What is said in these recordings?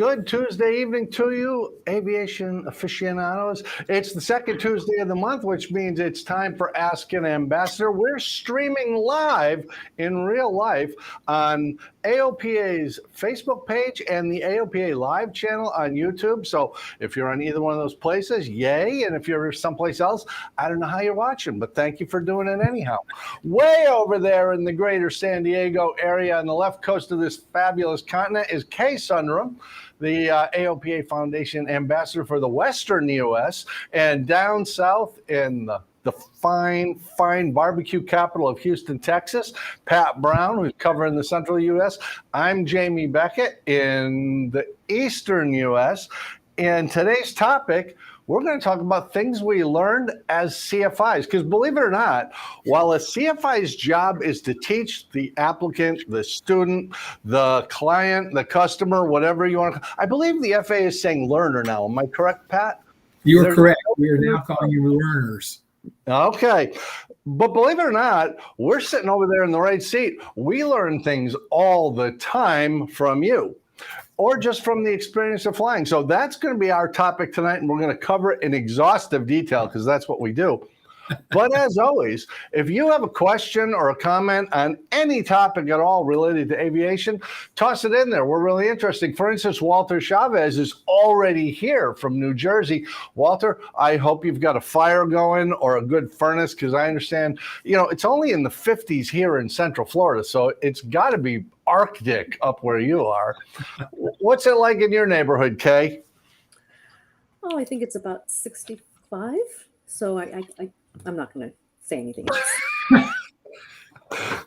Good Tuesday evening to you, aviation aficionados. It's the second Tuesday of the month, which means it's time for Ask an Ambassador. We're streaming live in real life on AOPA's Facebook page and the AOPA live channel on YouTube. So if you're on either one of those places, yay. And if you're someplace else, I don't know how you're watching, but thank you for doing it anyhow. Way over there in the greater San Diego area on the left coast of this fabulous continent is Kay Sunrum, the AOPA Foundation ambassador for the Western U.S., and down south in the fine barbecue capital of Houston, Texas, Pat Brown, who's covering the central U.S. I'm Jamie Beckett in the eastern U.S., and today's topic, we're going to talk about things we learned as CFIs. Because believe it or not, while a CFI's job is to teach the applicant, the student, the client, the customer, whatever you want to, I believe the FAA is saying learner now. Am I correct, Pat? You are correct. We are now calling you learners. Okay. But believe it or not, we're sitting over there in the right seat. We learn things all the time from you, or just from the experience of flying. So that's going to be our topic tonight, and we're going to cover it in exhaustive detail because that's what we do. But as always, if you have a question or a comment on any topic at all related to aviation, toss it in there. We're really interested. For instance, Walter Chavez is already here from New Jersey. Walter, I hope you've got a fire going or a good furnace, because I understand, it's only in the 50s here in Central Florida, so it's got to be Arctic up where you are. What's it like in your neighborhood, Kay? Oh, I think it's about 65. So I'm not going to say anything else.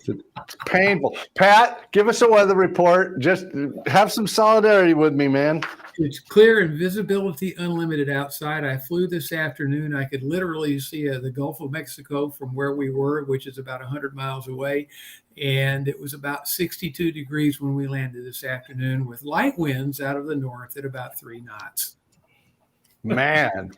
It's painful. Pat, give us a weather report. Just have some solidarity with me, man. It's clear and visibility unlimited outside. I flew this afternoon. I could literally see the Gulf of Mexico from where we were, which is about 100 miles away. And it was about 62 degrees when we landed this afternoon, with light winds out of the north at about 3 knots. Man,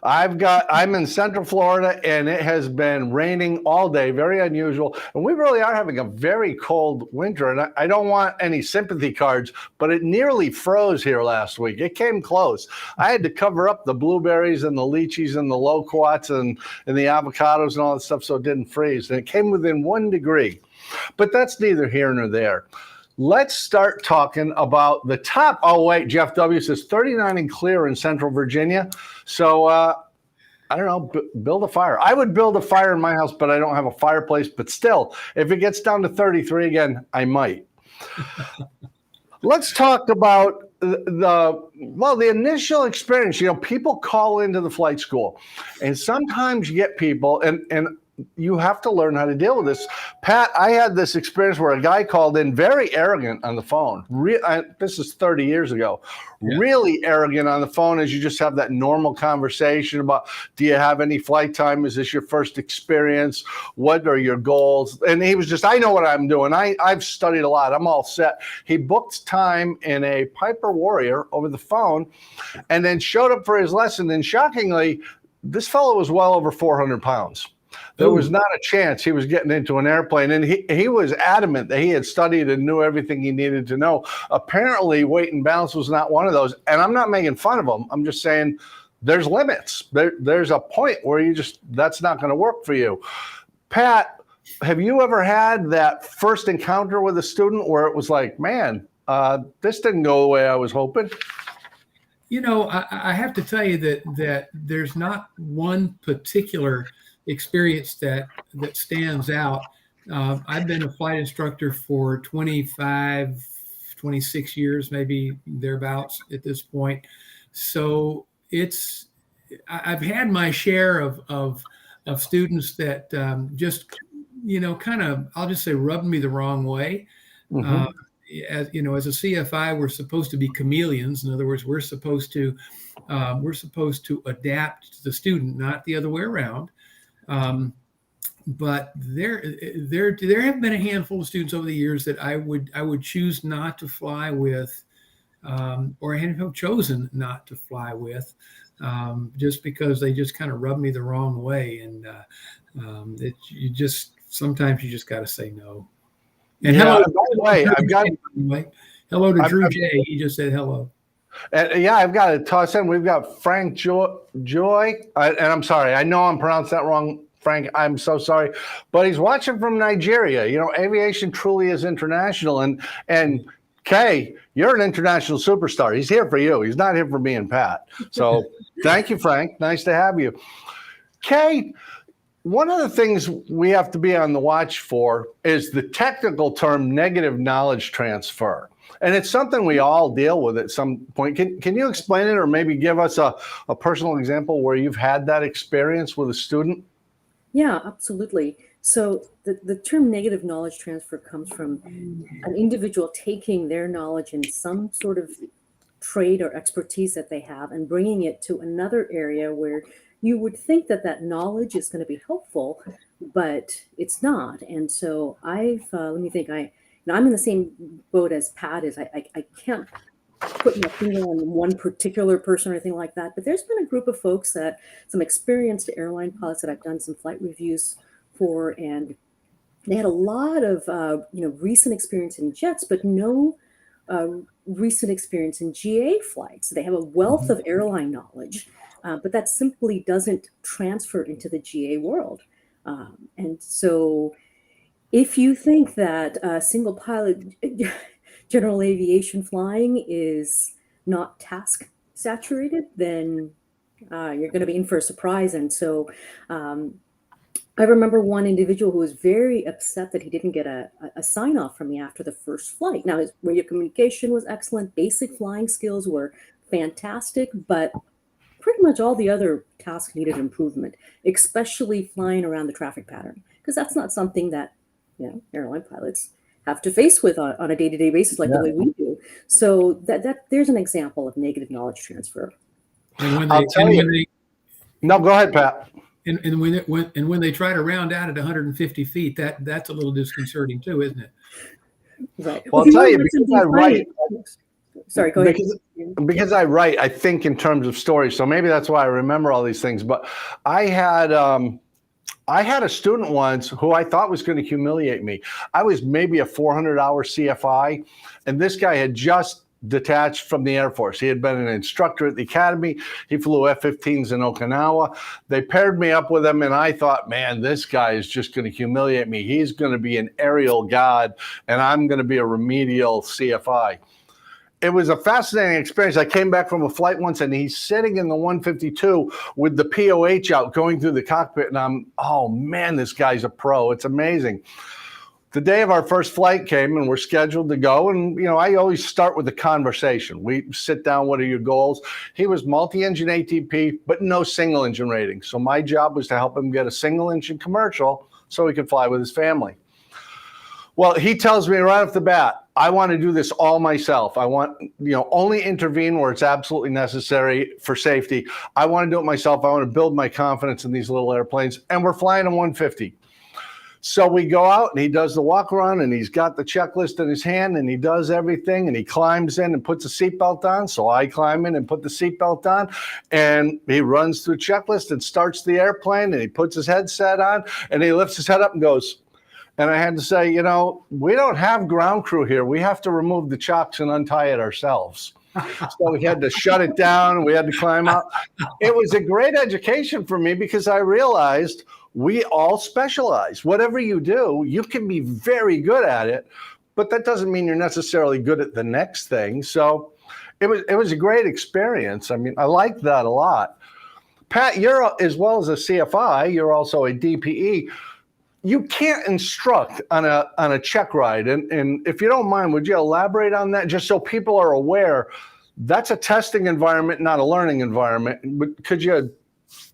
I'm in Central Florida, and it has been raining all day, very unusual. And we really are having a very cold winter. And I don't want any sympathy cards, but it nearly froze here last week. It came close. I had to cover up the blueberries and the lychees and the loquats and the avocados and all that stuff so it didn't freeze. And it came within 1 degree. But that's neither here nor there. Let's start talking about the top. Oh, wait, Jeff W. says 39 and clear in Central Virginia. So, I don't know, build a fire. I would build a fire in my house, but I don't have a fireplace. But still, if it gets down to 33 again, I might. Let's talk about the initial experience. People call into the flight school, and sometimes you get people, and you have to learn how to deal with this. Pat, I had this experience where a guy called in very arrogant on the phone. This is 30 years ago. Yeah. Really arrogant on the phone, as you just have that normal conversation about, do you have any flight time? Is this your first experience? What are your goals? And he was just, I know what I'm doing. I've studied a lot. I'm all set. He booked time in a Piper Warrior over the phone and then showed up for his lesson. And shockingly, this fellow was well over 400 pounds. There was not a chance he was getting into an airplane. And he was adamant that he had studied and knew everything he needed to know. Apparently, weight and balance was not one of those. And I'm not making fun of him. I'm just saying there's limits. There's a point where that's not going to work for you. Pat, have you ever had that first encounter with a student where it was like, man, this didn't go the way I was hoping? I have to tell you that there's not one particular experience that stands out. I've been a flight instructor for 25, 26 years, maybe thereabouts at this point. So I've had my share of students that just, kind of, I'll just say rubbed me the wrong way. Mm-hmm. As a CFI, we're supposed to be chameleons. In other words, we're supposed to adapt to the student, not the other way around. But there have been a handful of students over the years that I would choose not to fly with, or have chosen not to fly with, just because they just kind of rub me the wrong way, and sometimes you just got to say no. And hello, by the way, hello to Drew J. He just said hello. And yeah, I've got to toss in. We've got Frank Joy, and I'm sorry, I know I'm pronouncing that wrong. Frank, I'm so sorry, but he's watching from Nigeria. You know, aviation truly is international, and Kay, you're an international superstar. He's here for you. He's not here for me and Pat. So thank you, Frank. Nice to have you. Kay, one of the things we have to be on the watch for is the technical term negative knowledge transfer. And it's something we all deal with at some point. Can you explain it, or maybe give us a personal example where you've had that experience with a student? Yeah, absolutely. So the term negative knowledge transfer comes from an individual taking their knowledge in some sort of trade or expertise that they have and bringing it to another area where you would think that that knowledge is going to be helpful, but it's not. And so let me think, I'm in the same boat as Pat is. I can't put my finger on one particular person or anything like that, but there's been a group of folks some experienced airline pilots that I've done some flight reviews for, and they had a lot of recent experience in jets, but no recent experience in GA flights. They have a wealth of airline knowledge, but that simply doesn't transfer into the GA world. And so if you think that single pilot general aviation flying is not task saturated, then you're going to be in for a surprise. And so I remember one individual who was very upset that he didn't get a sign off from me after the first flight. Now, his radio communication was excellent. Basic flying skills were fantastic, but pretty much all the other tasks needed improvement, especially flying around the traffic pattern, because that's not something that airline pilots have to face with on a day-to-day basis like the way we do. So that there's an example of negative knowledge transfer. And No, go ahead, Pat. And when they try to round out at 150 feet, that's a little disconcerting too, isn't it? Right. Well, I'll tell you, because I write. Sorry, go ahead. Because I write, I think in terms of stories. So maybe that's why I remember all these things. But I had a student once who I thought was going to humiliate me. I was maybe a 400-hour CFI, and this guy had just detached from the Air Force. He had been an instructor at the academy. He flew F-15s in Okinawa. They paired me up with him, and I thought, man, this guy is just going to humiliate me. He's going to be an aerial god, and I'm going to be a remedial CFI. It was a fascinating experience. I came back from a flight once, and he's sitting in the 152 with the POH out going through the cockpit, and oh man, this guy's a pro. It's amazing. The day of our first flight came, and we're scheduled to go, and I always start with a conversation. We sit down, what are your goals? He was multi-engine ATP, but no single engine rating. So my job was to help him get a single engine commercial so he could fly with his family. Well, he tells me right off the bat, I want to do this all myself. I want, only intervene where it's absolutely necessary for safety. I want to do it myself. I want to build my confidence in these little airplanes. And we're flying a 150. So we go out and he does the walk around and he's got the checklist in his hand and he does everything and he climbs in and puts a seatbelt on. So I climb in and put the seatbelt on and he runs through checklist and starts the airplane and he puts his headset on and he lifts his head up and goes. And I had to say, we don't have ground crew here. We have to remove the chocks and untie it ourselves. So we had to shut it down. We had to climb out. It was a great education for me because I realized we all specialize. Whatever you do, you can be very good at it, but that doesn't mean you're necessarily good at the next thing. So it was a great experience. I mean, I liked that a lot. Pat, you're, as well as a CFI, you're also a DPE. You can't instruct on a check ride. And if you don't mind, would you elaborate on that just so people are aware? That's a testing environment, not a learning environment. Could you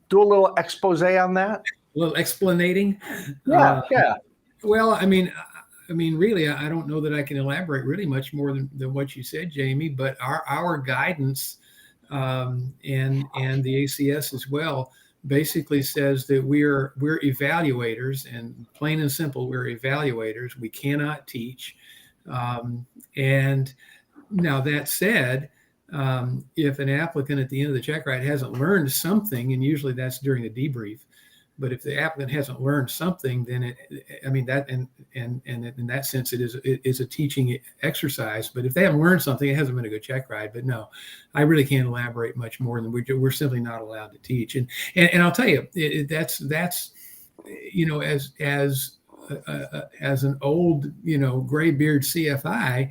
do a little expose on that? A little explanating? Yeah. Well, I mean, really, I don't know that I can elaborate really much more than what you said, Jamie, but our guidance and the ACS as well basically says that we're evaluators, and plain and simple, we're evaluators. We cannot teach. And now that said, if an applicant at the end of the check ride hasn't learned something, and usually that's during the debrief, But if the applicant hasn't learned something, then I mean, that, and in that sense, it is a teaching exercise. But if they haven't learned something, it hasn't been a good check ride. But no, I really can't elaborate much more than we're simply not allowed to teach. And I'll tell you, that's as an old, graybeard CFI.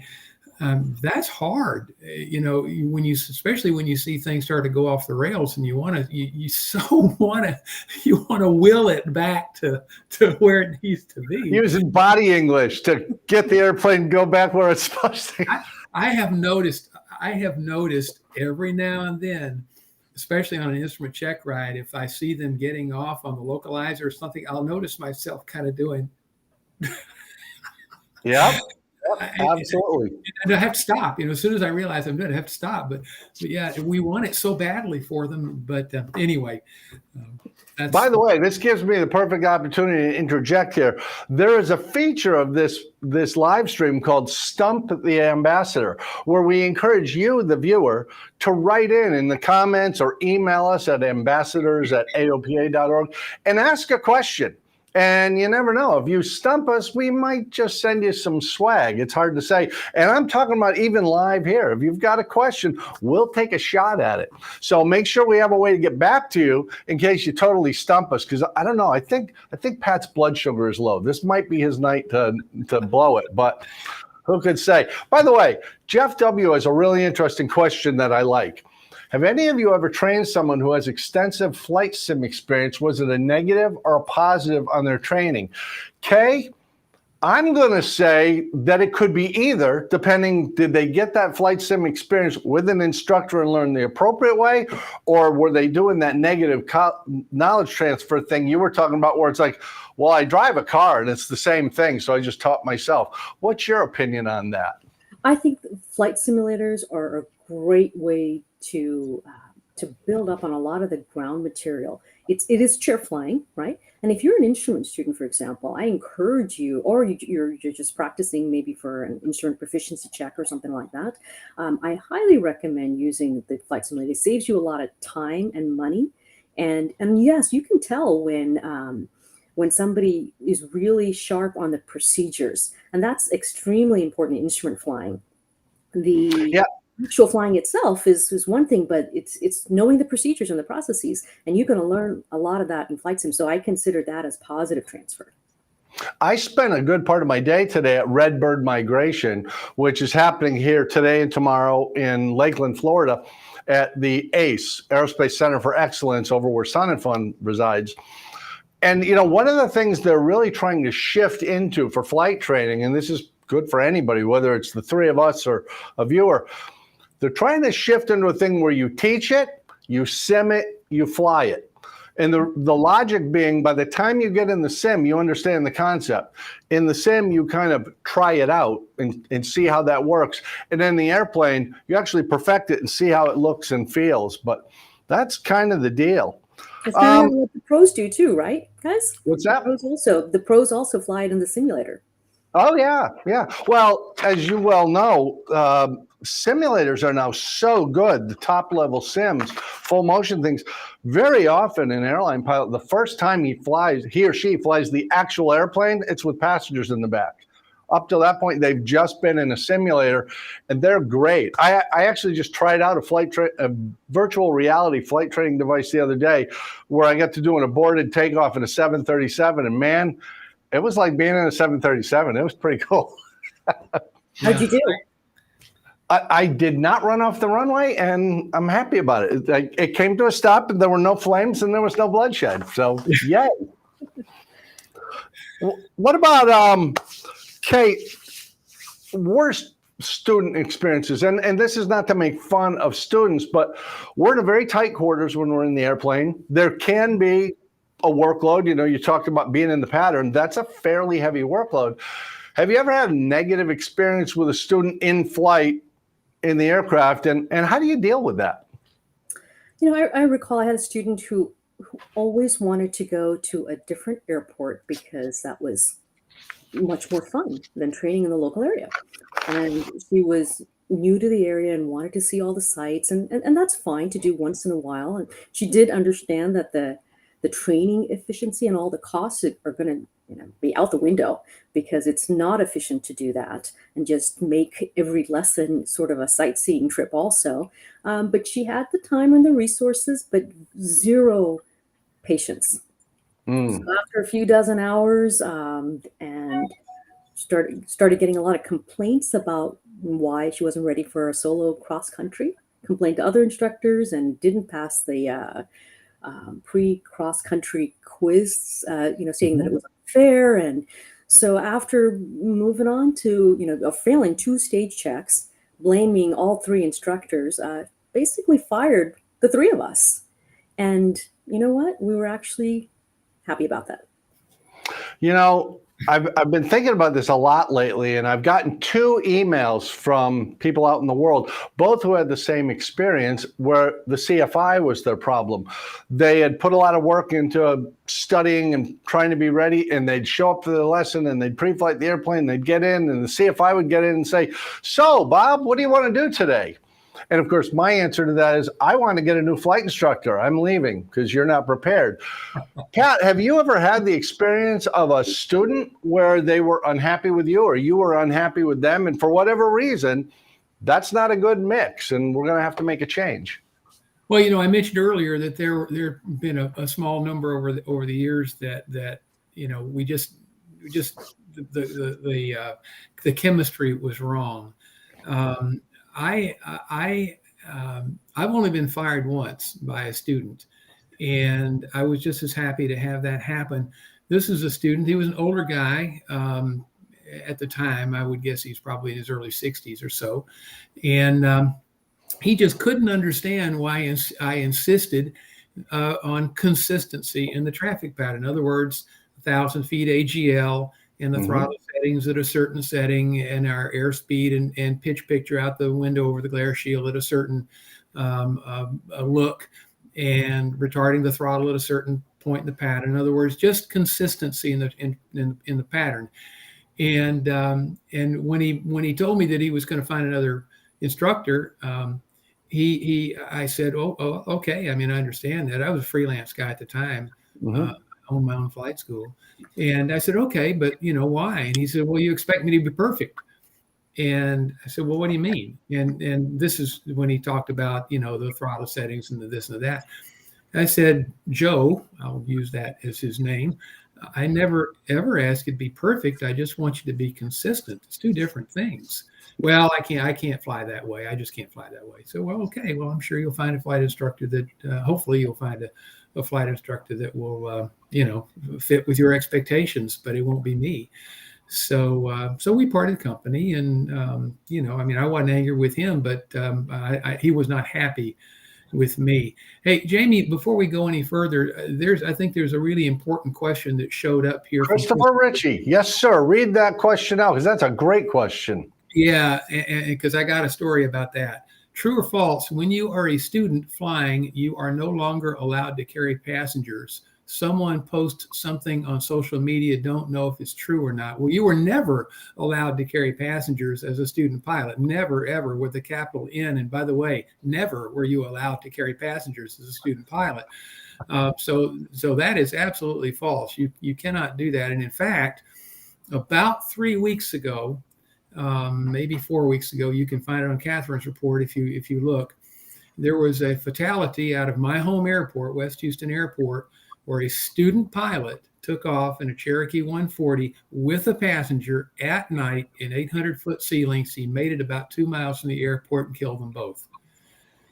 That's hard, especially when you see things start to go off the rails, and you want to will it back to where it needs to be. Using body English to get the airplane go back where it's supposed to. I have noticed every now and then, especially on an instrument check ride, if I see them getting off on the localizer or something, I'll notice myself kind of doing. Yep. Absolutely. And I have to stop. As soon as I realize I'm doing it, I have to stop. But yeah, we want it so badly for them. But anyway. By the way, this gives me the perfect opportunity to interject here. There is a feature of this live stream called Stump the Ambassador, where we encourage you, the viewer, to write in the comments or email us at ambassadors@aopa.org and ask a question. And you never know. If you stump us, we might just send you some swag. It's hard to say. And I'm talking about even live here. If you've got a question, we'll take a shot at it. So make sure we have a way to get back to you in case you totally stump us. Because I don't know. I think Pat's blood sugar is low. This might be his night to blow it. But who could say? By the way, Jeff W. has a really interesting question that I like. Have any of you ever trained someone who has extensive flight sim experience? Was it a negative or a positive on their training? Kay, I'm going to say that it could be either, depending, did they get that flight sim experience with an instructor and learn the appropriate way, or were they doing that negative knowledge transfer thing you were talking about, where it's like, well, I drive a car and it's the same thing, so I just taught myself. What's your opinion on that? I think flight simulators are a great way to build up on a lot of the ground material. It is chair flying, right? And if you're an instrument student, for example, I encourage you, or you're just practicing maybe for an instrument proficiency check or something like that. I highly recommend using the flight simulator. It saves you a lot of time and money. And yes, you can tell when somebody is really sharp on the procedures, and that's extremely important in instrument flying. The actual flying itself is one thing, but it's knowing the procedures and the processes, and you're going to learn a lot of that in flight sim. So I consider that as positive transfer. I spent a good part of my day today at Redbird Migration, which is happening here today and tomorrow in Lakeland, Florida, at the ACE, Aerospace Center for Excellence, over where Sun and Fun resides. And, one of the things they're really trying to shift into for flight training, and this is good for anybody, whether it's the three of us or a viewer, they're trying to shift into a thing where you teach it, you sim it, you fly it. And the logic being, by the time you get in the sim, you understand the concept. In the sim, you kind of try it out and see how that works. And in the airplane, you actually perfect it and see how it looks and feels. But that's kind of the deal. That's kind of what the pros do too, right, guys? What's that? The pros also fly it in the simulator. Oh, yeah. Well, as you well know, simulators are now so good. The top level sims, full motion things. Very often an airline pilot, the first time he or she flies the actual airplane, it's with passengers in the back. Up to that point, they've just been in a simulator, and they're great. I actually just tried out a virtual reality flight training device the other day, where I got to do an aborted takeoff in a 737, and man, it was like being in a 737. It was pretty cool. How'd you do? I did not run off the runway, and I'm happy about it. It came to a stop, and there were no flames, and there was no bloodshed. So, yay. What about, Kate, worst student experiences? And this is not to make fun of students, but we're in a very tight quarters when we're in the airplane. There can be a workload. You talked about being in the pattern. That's a fairly heavy workload. Have you ever had a negative experience with a student in flight in the aircraft, and how do you deal with that? I recall I had a student who always wanted to go to a different airport because that was much more fun than training in the local area. And she was new to the area and wanted to see all the sites, and that's fine to do once in a while. And she did understand that the the training efficiency and all the costs are going to be out the window, because it's not efficient to do that and just make every lesson sort of a sightseeing trip also. But she had the time and the resources, but zero patience. So after a few dozen hours, and started getting a lot of complaints about why she wasn't ready for a solo cross country, complained to other instructors, and didn't pass the pre-cross country quiz, saying that it was unfair. And so after moving on to, failing 2 stage checks, blaming all 3 instructors, basically fired the 3 of us. And you know what? We were actually happy about that. I've been thinking about this a lot lately, and I've gotten 2 emails from people out in the world, both who had the same experience, where the CFI was their problem. They had put a lot of work into studying and trying to be ready, and they'd show up for the lesson, and they'd pre-flight the airplane, they'd get in, and the CFI would get in and say, "So, Bob, what do you want to do today?" And of course, my answer to that is, I want to get a new flight instructor. I'm leaving because you're not prepared. Pat, have you ever had the experience of a student where they were unhappy with you or you were unhappy with them, and for whatever reason, that's not a good mix, and we're going to have to make a change? Well, I mentioned earlier that there have been a small number over the years that we just the chemistry was wrong. I've only been fired once by a student, and I was just as happy to have that happen. This is a student. He was an older guy at the time. I would guess he's probably in his early 60s or so, and he just couldn't understand why I insisted on consistency in the traffic pattern. In other words, 1,000 feet AGL, and the throttle settings at a certain setting, and our airspeed and pitch picture out the window over the glare shield at a certain look, and retarding the throttle at a certain point in the pattern. In other words, just consistency in the pattern. And when he told me that he was going to find another instructor, I said, oh, okay. I mean, I understand that. I was a freelance guy at the time. Owned my own flight school. And I said, okay, but why? And he said, well, you expect me to be perfect. And I said, well, what do you mean? And this is when he talked about, the throttle settings and the this and the that. I said, Joe, I'll use that as his name, I never ever asked you to be perfect. I just want you to be consistent. It's 2 different things. Well, I can't fly that way. I just can't fly that way. So, well, okay. Well, I'm sure you'll find a flight instructor that hopefully you'll find a flight instructor that will, fit with your expectations, but it won't be me. So we parted company, and, I wasn't angry with him, but he was not happy with me. Hey, Jamie, before we go any further, I think there's a really important question that showed up here. Christopher Ritchie. Yes, sir. Read that question out, because that's a great question. Yeah, and because I got a story about that. True or false, when you are a student flying, you are no longer allowed to carry passengers. Someone posts something on social media, don't know if it's true or not. Well, you were never allowed to carry passengers as a student pilot. Never, ever, with a capital N. And by the way, never were you allowed to carry passengers as a student pilot. So that is absolutely false. You cannot do that. And in fact, about 3 weeks ago, maybe 4 weeks ago, you can find it on Catherine's report if you look, there was a fatality out of my home airport, West Houston Airport, where a student pilot took off in a Cherokee 140 with a passenger at night in 800-foot sea lengths. He made it about 2 miles from the airport and killed them both.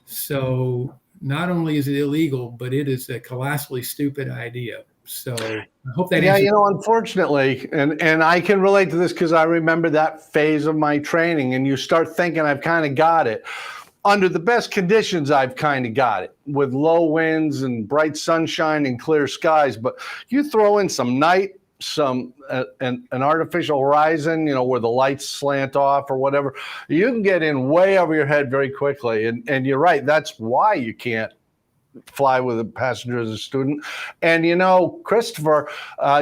So not only is it illegal, but it is a colossally stupid idea. So I hope that answers. Unfortunately, and I can relate to this because I remember that phase of my training, and you start thinking I've kind of got it. Under the best conditions, I've kind of got it, with low winds and bright sunshine and clear skies. But you throw in some night, an artificial horizon, where the lights slant off or whatever, you can get in way over your head very quickly. And you're right, that's why you can't fly with a passenger as a student. And Christopher,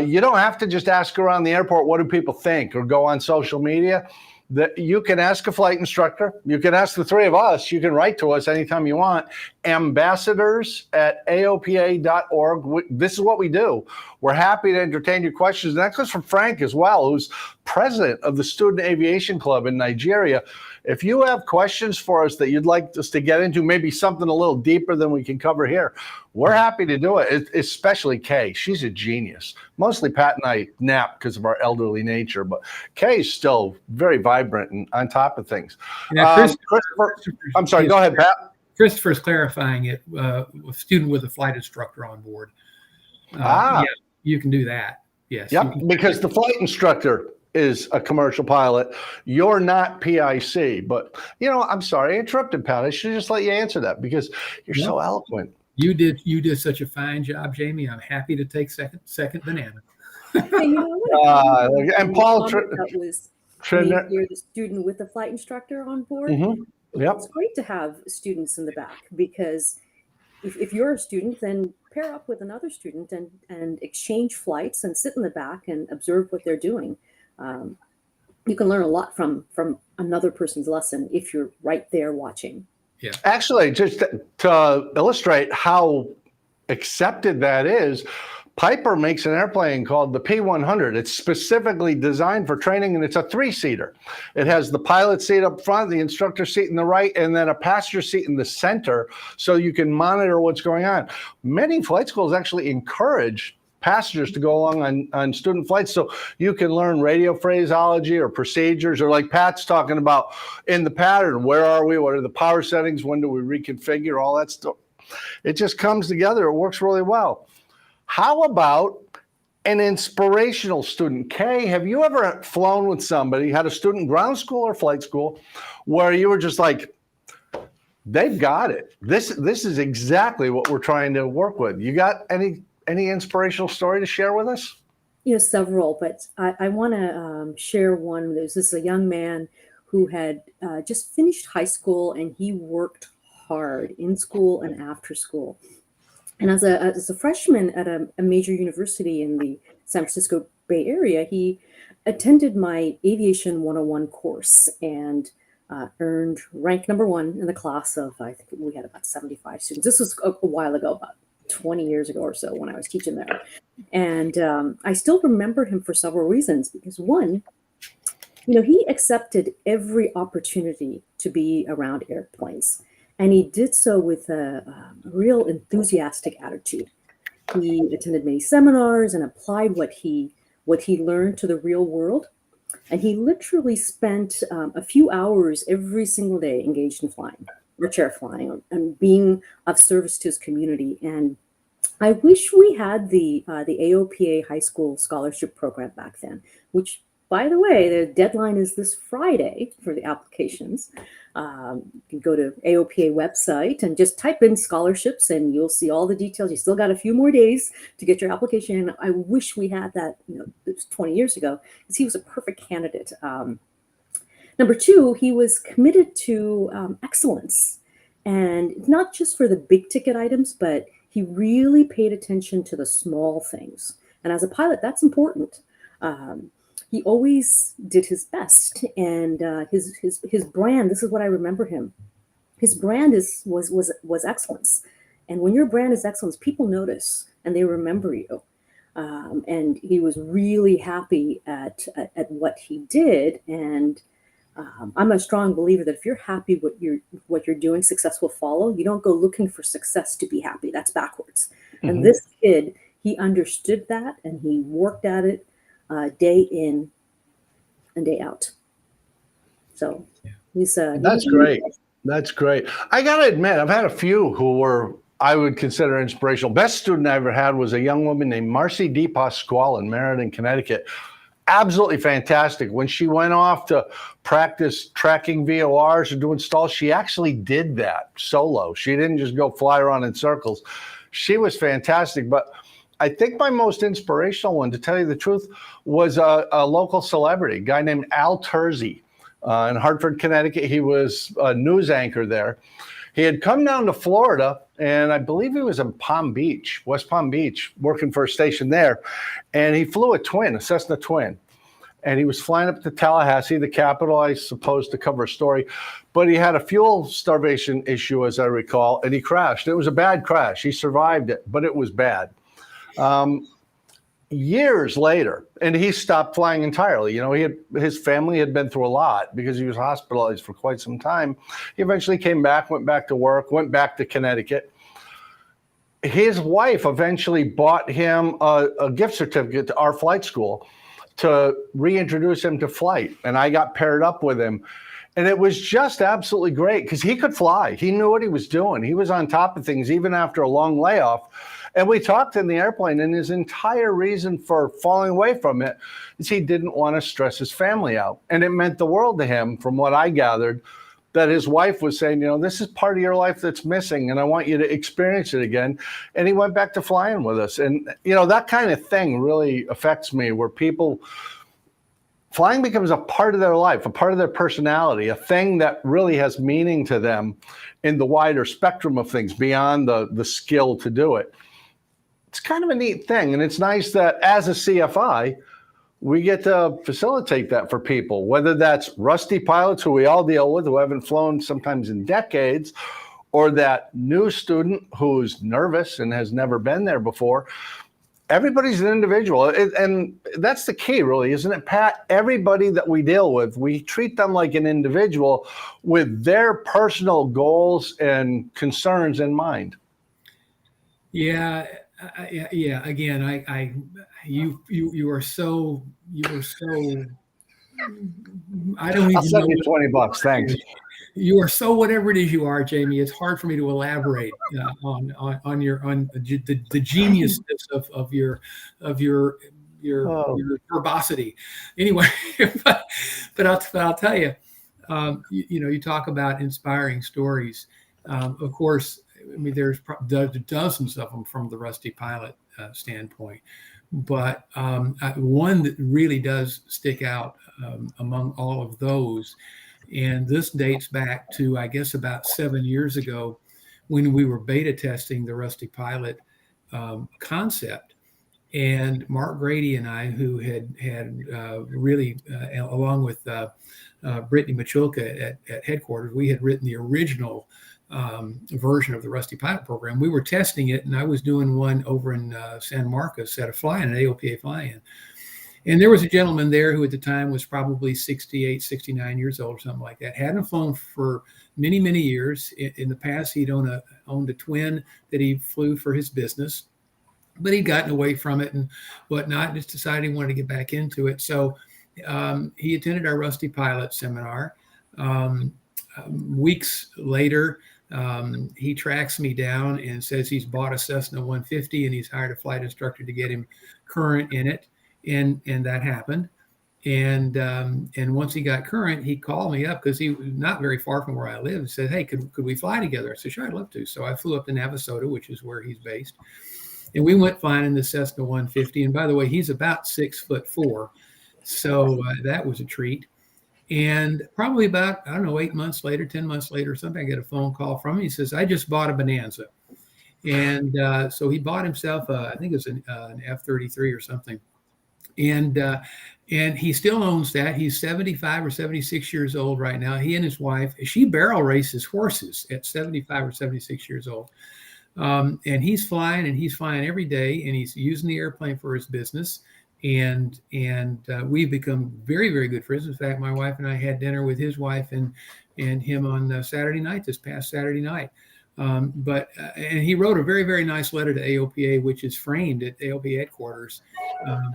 you don't have to just ask around the airport, what do people think, or go on social media. That you can ask a flight instructor, you can ask the 3 of us, you can write to us anytime you want, ambassadors@aopa.org. This is what we do. We're happy to entertain your questions. And that goes from Frank as well, who's president of the Student Aviation Club in Nigeria. If you have questions for us that you'd like us to get into, maybe something a little deeper than we can cover here, we're happy to do it, especially Kay. She's a genius. Mostly Pat and I nap because of our elderly nature, but Kay's still very vibrant and on top of things. I'm sorry, go ahead, Pat. Christopher's clarifying it, a student with a flight instructor on board. Yeah, you can do that. Yes. Yep, because the flight instructor is a commercial pilot. You're not PIC, but I'm sorry, I interrupted, Pat. I should just let you answer that because you're so eloquent. You did such a fine job, Jamie. I'm happy to take second banana. And Paul, you're the student with the flight instructor on board. Mm-hmm. Yep. It's great to have students in the back because if you're a student, then pair up with another student and exchange flights and sit in the back and observe what they're doing. You can learn a lot from another person's lesson if you're right there watching. Yeah. Actually, just to illustrate how accepted that is, Piper makes an airplane called the P100. It's specifically designed for training, and it's a 3-seater. It has the pilot seat up front, the instructor seat in the right, and then a passenger seat in the center so you can monitor what's going on. Many flight schools actually encourage passengers to go along on student flights so you can learn radio phraseology or procedures, or like Pat's talking about in the pattern, where are we, what are the power settings, when do we reconfigure, all that stuff. It just comes together. It works really well. How about an inspirational student? Kay, have you ever flown with somebody, had a student ground school or flight school, where you were just like, they've got it. This is exactly what we're trying to work with. You got any inspirational story to share with us? Several, but I want to share one. There's this a young man who had just finished high school, and he worked hard in school and after school. And as a freshman at a major university in the San Francisco Bay Area, he attended my Aviation 101 course and earned rank number 1 in the class of, I think we had about 75 students. This was a while ago, about 20 years ago or so when I was teaching there. And I still remember him for several reasons, because one, he accepted every opportunity to be around airplanes. And he did so with a real enthusiastic attitude. He attended many seminars and applied what he learned to the real world. And he literally spent a few hours every single day engaged in flying, or chair flying, and being of service to his community. And I wish we had the AOPA high school scholarship program back then, which, by the way, the deadline is this Friday for the applications. You can go to AOPA website and just type in scholarships and you'll see all the details. You still got a few more days to get your application in. I wish we had that, it was 20 years ago, because he was a perfect candidate. Number 2, he was committed to excellence, and not just for the big ticket items, but he really paid attention to the small things. And as a pilot, that's important. He always did his best, and his brand. This is what I remember him. His brand was excellence, and when your brand is excellence, people notice and they remember you. And he was really happy at what he did. And I'm a strong believer that if you're happy what you're doing, success will follow. You don't go looking for success to be happy. That's backwards. Mm-hmm. And this kid, he understood that, and he worked at it. Day in and day out. So he's that's great. That's great. I gotta admit, I've had a few who were, I would consider, inspirational. Best student I ever had was a young woman named Marcy D. Pasquale in Meriden, Connecticut. Absolutely fantastic. When she went off to practice tracking VORs or doing stalls, she actually did that solo. She didn't just go fly around in circles. She was fantastic. But I think my most inspirational one, to tell you the truth, was a local celebrity, a guy named Al Terzi in Hartford, Connecticut. He was a news anchor there. He had come down to Florida, and I believe he was in Palm Beach, West Palm Beach, working for a station there. And he flew a Cessna twin. and he was flying up to Tallahassee, the capital, I suppose, to cover a story. But he had a fuel starvation issue, as I recall, and he crashed. It was a bad crash. He survived it, but it was bad. Years later, and he stopped flying entirely. You know, his family had been through a lot because he was hospitalized for quite some time. He eventually came back, went back to work, went back to Connecticut. His wife eventually bought him a gift certificate to our flight school to reintroduce him to flight. And I got paired up with him. And it was just absolutely great because he could fly. He knew what he was doing. He was on top of things even after a long layoff. And we talked in the airplane, and his entire reason for falling away from it is he didn't want to stress his family out. And it meant the world to him, from what I gathered, that his wife was saying, you know, this is part of your life that's missing, and I want you to experience it again. And he went back to flying with us. And, you know, that kind of thing really affects me, where flying becomes a part of their life, a part of their personality, a thing that really has meaning to them in the wider spectrum of things beyond the skill to do it. It's kind of a neat thing. And it's nice that as a CFI, we get to facilitate that for people, whether that's rusty pilots who we all deal with, who haven't flown sometimes in decades, or that new student who's nervous and has never been there before. Everybody's an individual. And that's the key, really, isn't it, Pat? Everybody that we deal with, we treat them like an individual with their personal goals and concerns in mind. Yeah. Yeah. Again, you are so, I don't I'll even send know. you $20. Thanks. You are so whatever it is you are, Jamie. It's hard for me to elaborate on the geniusness of your verbosity. Anyway, but I'll tell you, you know, you talk about inspiring stories. Of course, I mean, there's dozens of them from the Rusty Pilot standpoint, but one that really does stick out among all of those. And this dates back to, I guess, about 7 years ago when we were beta testing the Rusty Pilot concept. And Mark Grady and I, who had really, along with Brittany Machulka at headquarters, we had written the original version of the Rusty Pilot program. We were testing it, and I was doing one over in San Marcos at a fly-in, an AOPA fly-in. And there was a gentleman there who at the time was probably 68, 69 years old or something like that. Hadn't flown for many, many years. In the past, he'd owned a twin that he flew for his business, but he'd gotten away from it and whatnot, just decided he wanted to get back into it. So he attended our Rusty Pilot seminar. Weeks later, he tracks me down and says he's bought a Cessna 150 and he's hired a flight instructor to get him current in it. And that happened. And once he got current, he called me up because he was not very far from where I live and said, hey, could we fly together? I said, sure, I'd love to. So I flew up to Navasota, which is where he's based. And we went flying in the Cessna 150. And by the way, he's about 6'4". So that was a treat. And probably about, I don't know, 8 months later, 10 months later, something, I get a phone call from him. He says, I just bought a Bonanza. And so he bought himself, I think it was an F-33 or something. And he still owns that. He's 75 or 76 years old right now. He and his wife, she barrel races horses at 75 or 76 years old. And he's flying every day, and he's using the airplane for his business. And we've become very, very good friends. In fact, my wife and I had dinner with his wife and him on Saturday night, this past Saturday night. And he wrote a very, very nice letter to AOPA, which is framed at AOPA headquarters,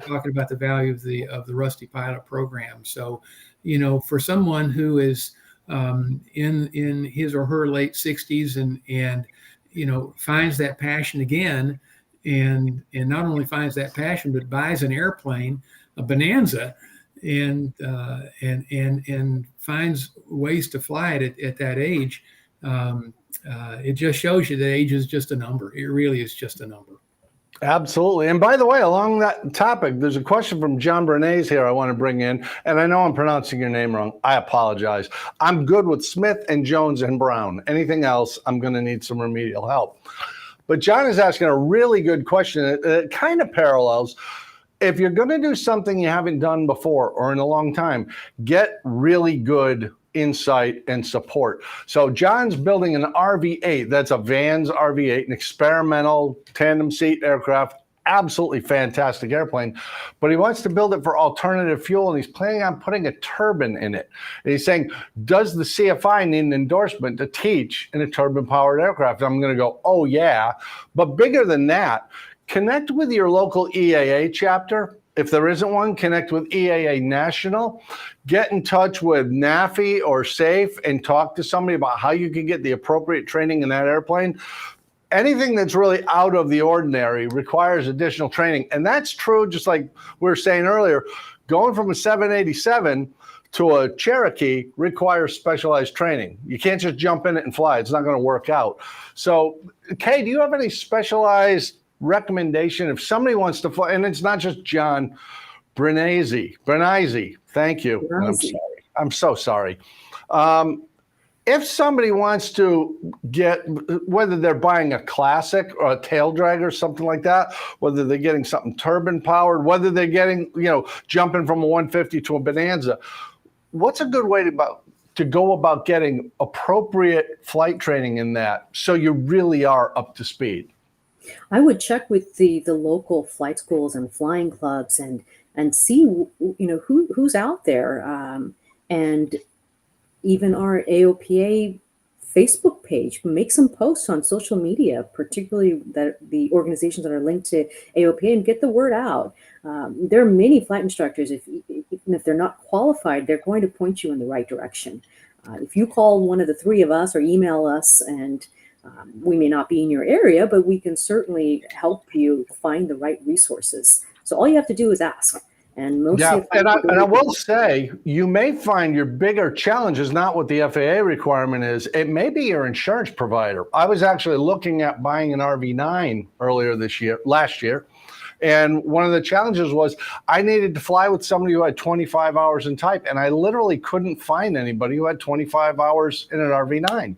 talking about the value of the Rusty Pilot program. So, you know, for someone who is in his or her late 60s and you know, finds that passion again, and not only finds that passion, but buys an airplane, a Bonanza, and finds ways to fly it at that age. It just shows you that age is just a number. It really is just a number. Absolutely. And by the way, along that topic, there's a question from John Bernays here I want to bring in. And I know I'm pronouncing your name wrong. I apologize. I'm good with Smith and Jones and Brown. Anything else, I'm going to need some remedial help. But John is asking a really good question. It kind of parallels. if you're going to do something you haven't done before or in a long time, get really good insight and support. So John's building an RV-8. That's a Vans RV-8, an experimental tandem seat aircraft. Absolutely fantastic airplane, but he wants to build it for alternative fuel, and he's planning on putting a turbine in it. And he's saying, does the CFI need an endorsement to teach in a turbine-powered aircraft? And I'm going to go, oh yeah, but bigger than that, connect with your local EAA chapter. If there isn't one, connect with EAA National. Get in touch with NAFI or SAFE and talk to somebody about how you can get the appropriate training in that airplane. Anything that's really out of the ordinary requires additional training. And that's true, just like we were saying earlier, going from a 787 to a Cherokee requires specialized training. You can't just jump in it and fly. It's not going to work out. So, Kay, do you have any specialized recommendation if somebody wants to fly? And it's not just John Brenese. Thank you. I'm sorry. I'm so sorry. If somebody wants to get, whether they're buying a classic or a Taildragger, something like that, whether they're getting something turbine powered, whether they're getting, jumping from a 150 to a Bonanza, what's a good way to go about getting appropriate flight training in that so you really are up to speed? I would check with the local flight schools and flying clubs and see who's out there, and even our AOPA Facebook page. Make some posts on social media, particularly that the organizations that are linked to AOPA, and get the word out. There are many flight instructors, if they're not qualified, they're going to point you in the right direction. If you call one of the three of us or email us, and we may not be in your area, but we can certainly help you find the right resources. So all you have to do is ask. And most and I will say, you may find your bigger challenge is not what the FAA requirement is. It may be your insurance provider. I was actually looking at buying an RV-9 last year. And one of the challenges was I needed to fly with somebody who had 25 hours in type. And I literally couldn't find anybody who had 25 hours in an RV-9.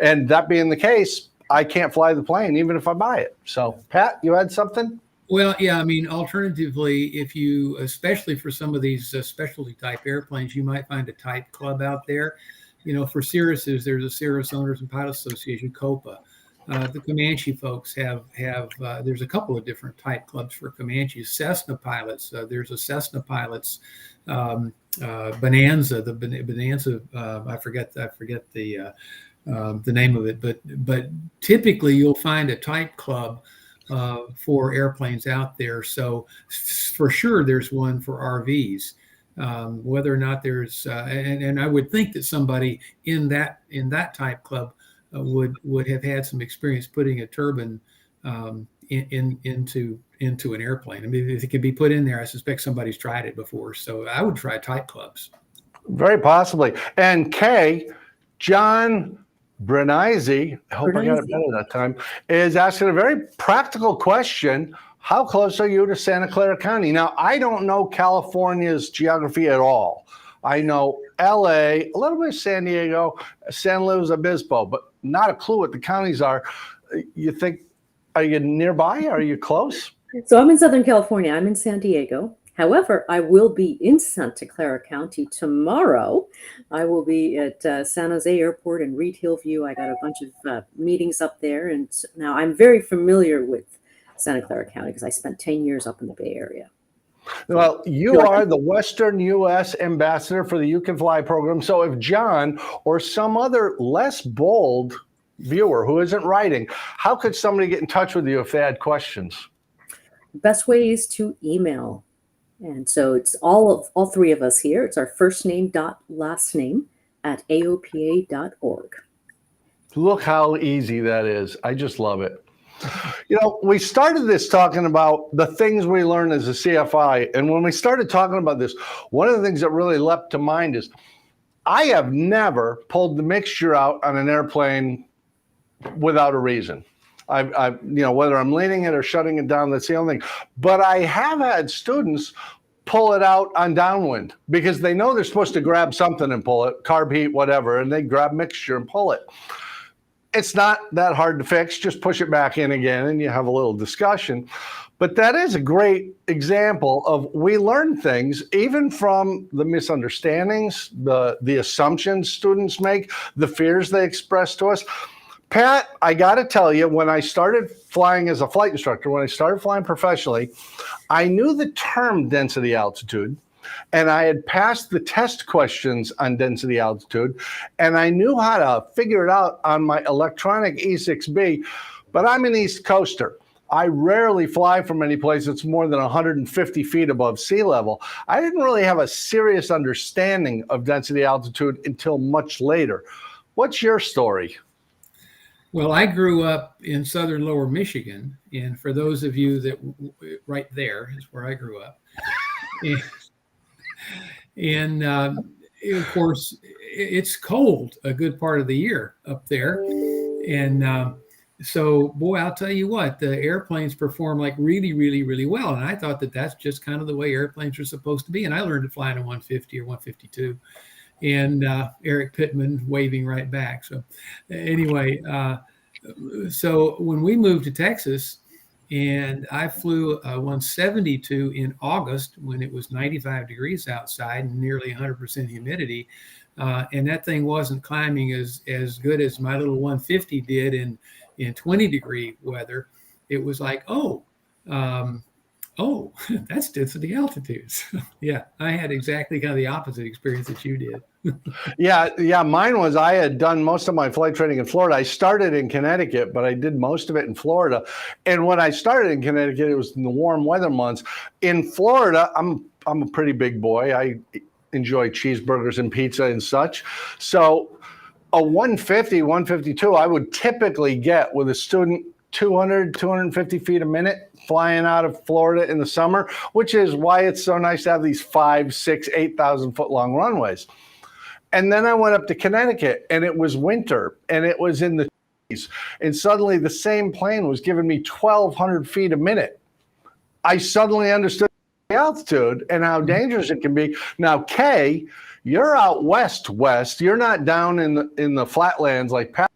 And that being the case, I can't fly the plane, even if I buy it. So, Pat, you had something? Well, yeah, I mean, alternatively, if you, especially for some of these specialty type airplanes, you might find a type club out there. For Cirruses, there's a Cirrus Owners and Pilots Association, COPA. The Comanche folks have there's a couple of different type clubs for Comanches. Cessna pilots, there's a Cessna pilots Bonanza, the Bonanza. I forget the name of it, but typically you'll find a type club for airplanes out there. So for sure, there's one for RVs. Whether or not there's, and I would think that somebody in that type club would have had some experience putting a turbine into an airplane. I mean, if it could be put in there, I suspect somebody's tried it before. So I would try type clubs. Very possibly. And Kay, John Brenese, I hope I got it better that time, is asking a very practical question. How close are you to Santa Clara County? Now, I don't know California's geography at all. I know LA, a little bit of San Diego, San Luis Obispo, but not a clue what the counties are. You think, are you nearby? Are you close? So I'm in Southern California. I'm in San Diego. However, I will be in Santa Clara County tomorrow. I will be at San Jose Airport and Reed Hillview. I got a bunch of meetings up there. And now I'm very familiar with Santa Clara County because I spent 10 years up in the Bay Area. Well, you are the Western U.S. ambassador for the You Can Fly program. So if John or some other less bold viewer who isn't writing, how could somebody get in touch with you if they had questions? The best way is to email. And so it's all three of us here. It's our first name dot last name at aopa.org. Look how easy that is. I just love it. We started this talking about the things we learn as a CFI. And when we started talking about this, one of the things that really leapt to mind is I have never pulled the mixture out on an airplane without a reason. Whether I'm leaning it or shutting it down, that's the only thing. But I have had students pull it out on downwind because they know they're supposed to grab something and pull it, carb heat, whatever, and they grab mixture and pull it. It's not that hard to fix. Just push it back in again and you have a little discussion. But that is a great example of we learn things even from the misunderstandings, the assumptions students make, the fears they express to us. Pat, I got to tell you, when I started flying as a flight instructor, when I started flying professionally, I knew the term density altitude, and I had passed the test questions on density altitude, and I knew how to figure it out on my electronic E6B, but I'm an East Coaster. I rarely fly from any place that's more than 150 feet above sea level. I didn't really have a serious understanding of density altitude until much later. What's your story? Well, I grew up in southern lower Michigan, and for those of you that right there is where I grew up. And of course, it's cold a good part of the year up there. And so, boy, I'll tell you what, the airplanes perform like really, really, really well. And I thought that that's just kind of the way airplanes are supposed to be. And I learned to fly in a 150 or 152. And Eric Pittman waving right back. So anyway, so when we moved to Texas, and I flew a 172 in August when it was 95 degrees outside and nearly 100% humidity, and that thing wasn't climbing as good as my little 150 did in 20-degree weather. It was like, oh, that's density altitudes. Yeah, I had exactly kind of the opposite experience that you did. Yeah, mine was I had done most of my flight training in Florida. I started in Connecticut, but I did most of it in Florida. And when I started in Connecticut, it was in the warm weather months. In Florida, I'm a pretty big boy. I enjoy cheeseburgers and pizza and such. So a 150, 152, I would typically get with a student 200, 250 feet a minute flying out of Florida in the summer, which is why it's so nice to have these 5, 6, 8,000 foot long runways. And then I went up to Connecticut, and it was winter, and it was in the 20s, and suddenly the same plane was giving me 1,200 feet a minute. I suddenly understood the altitude and how dangerous it can be. Now, Kay, you're out west. You're not down in the flatlands like Pat.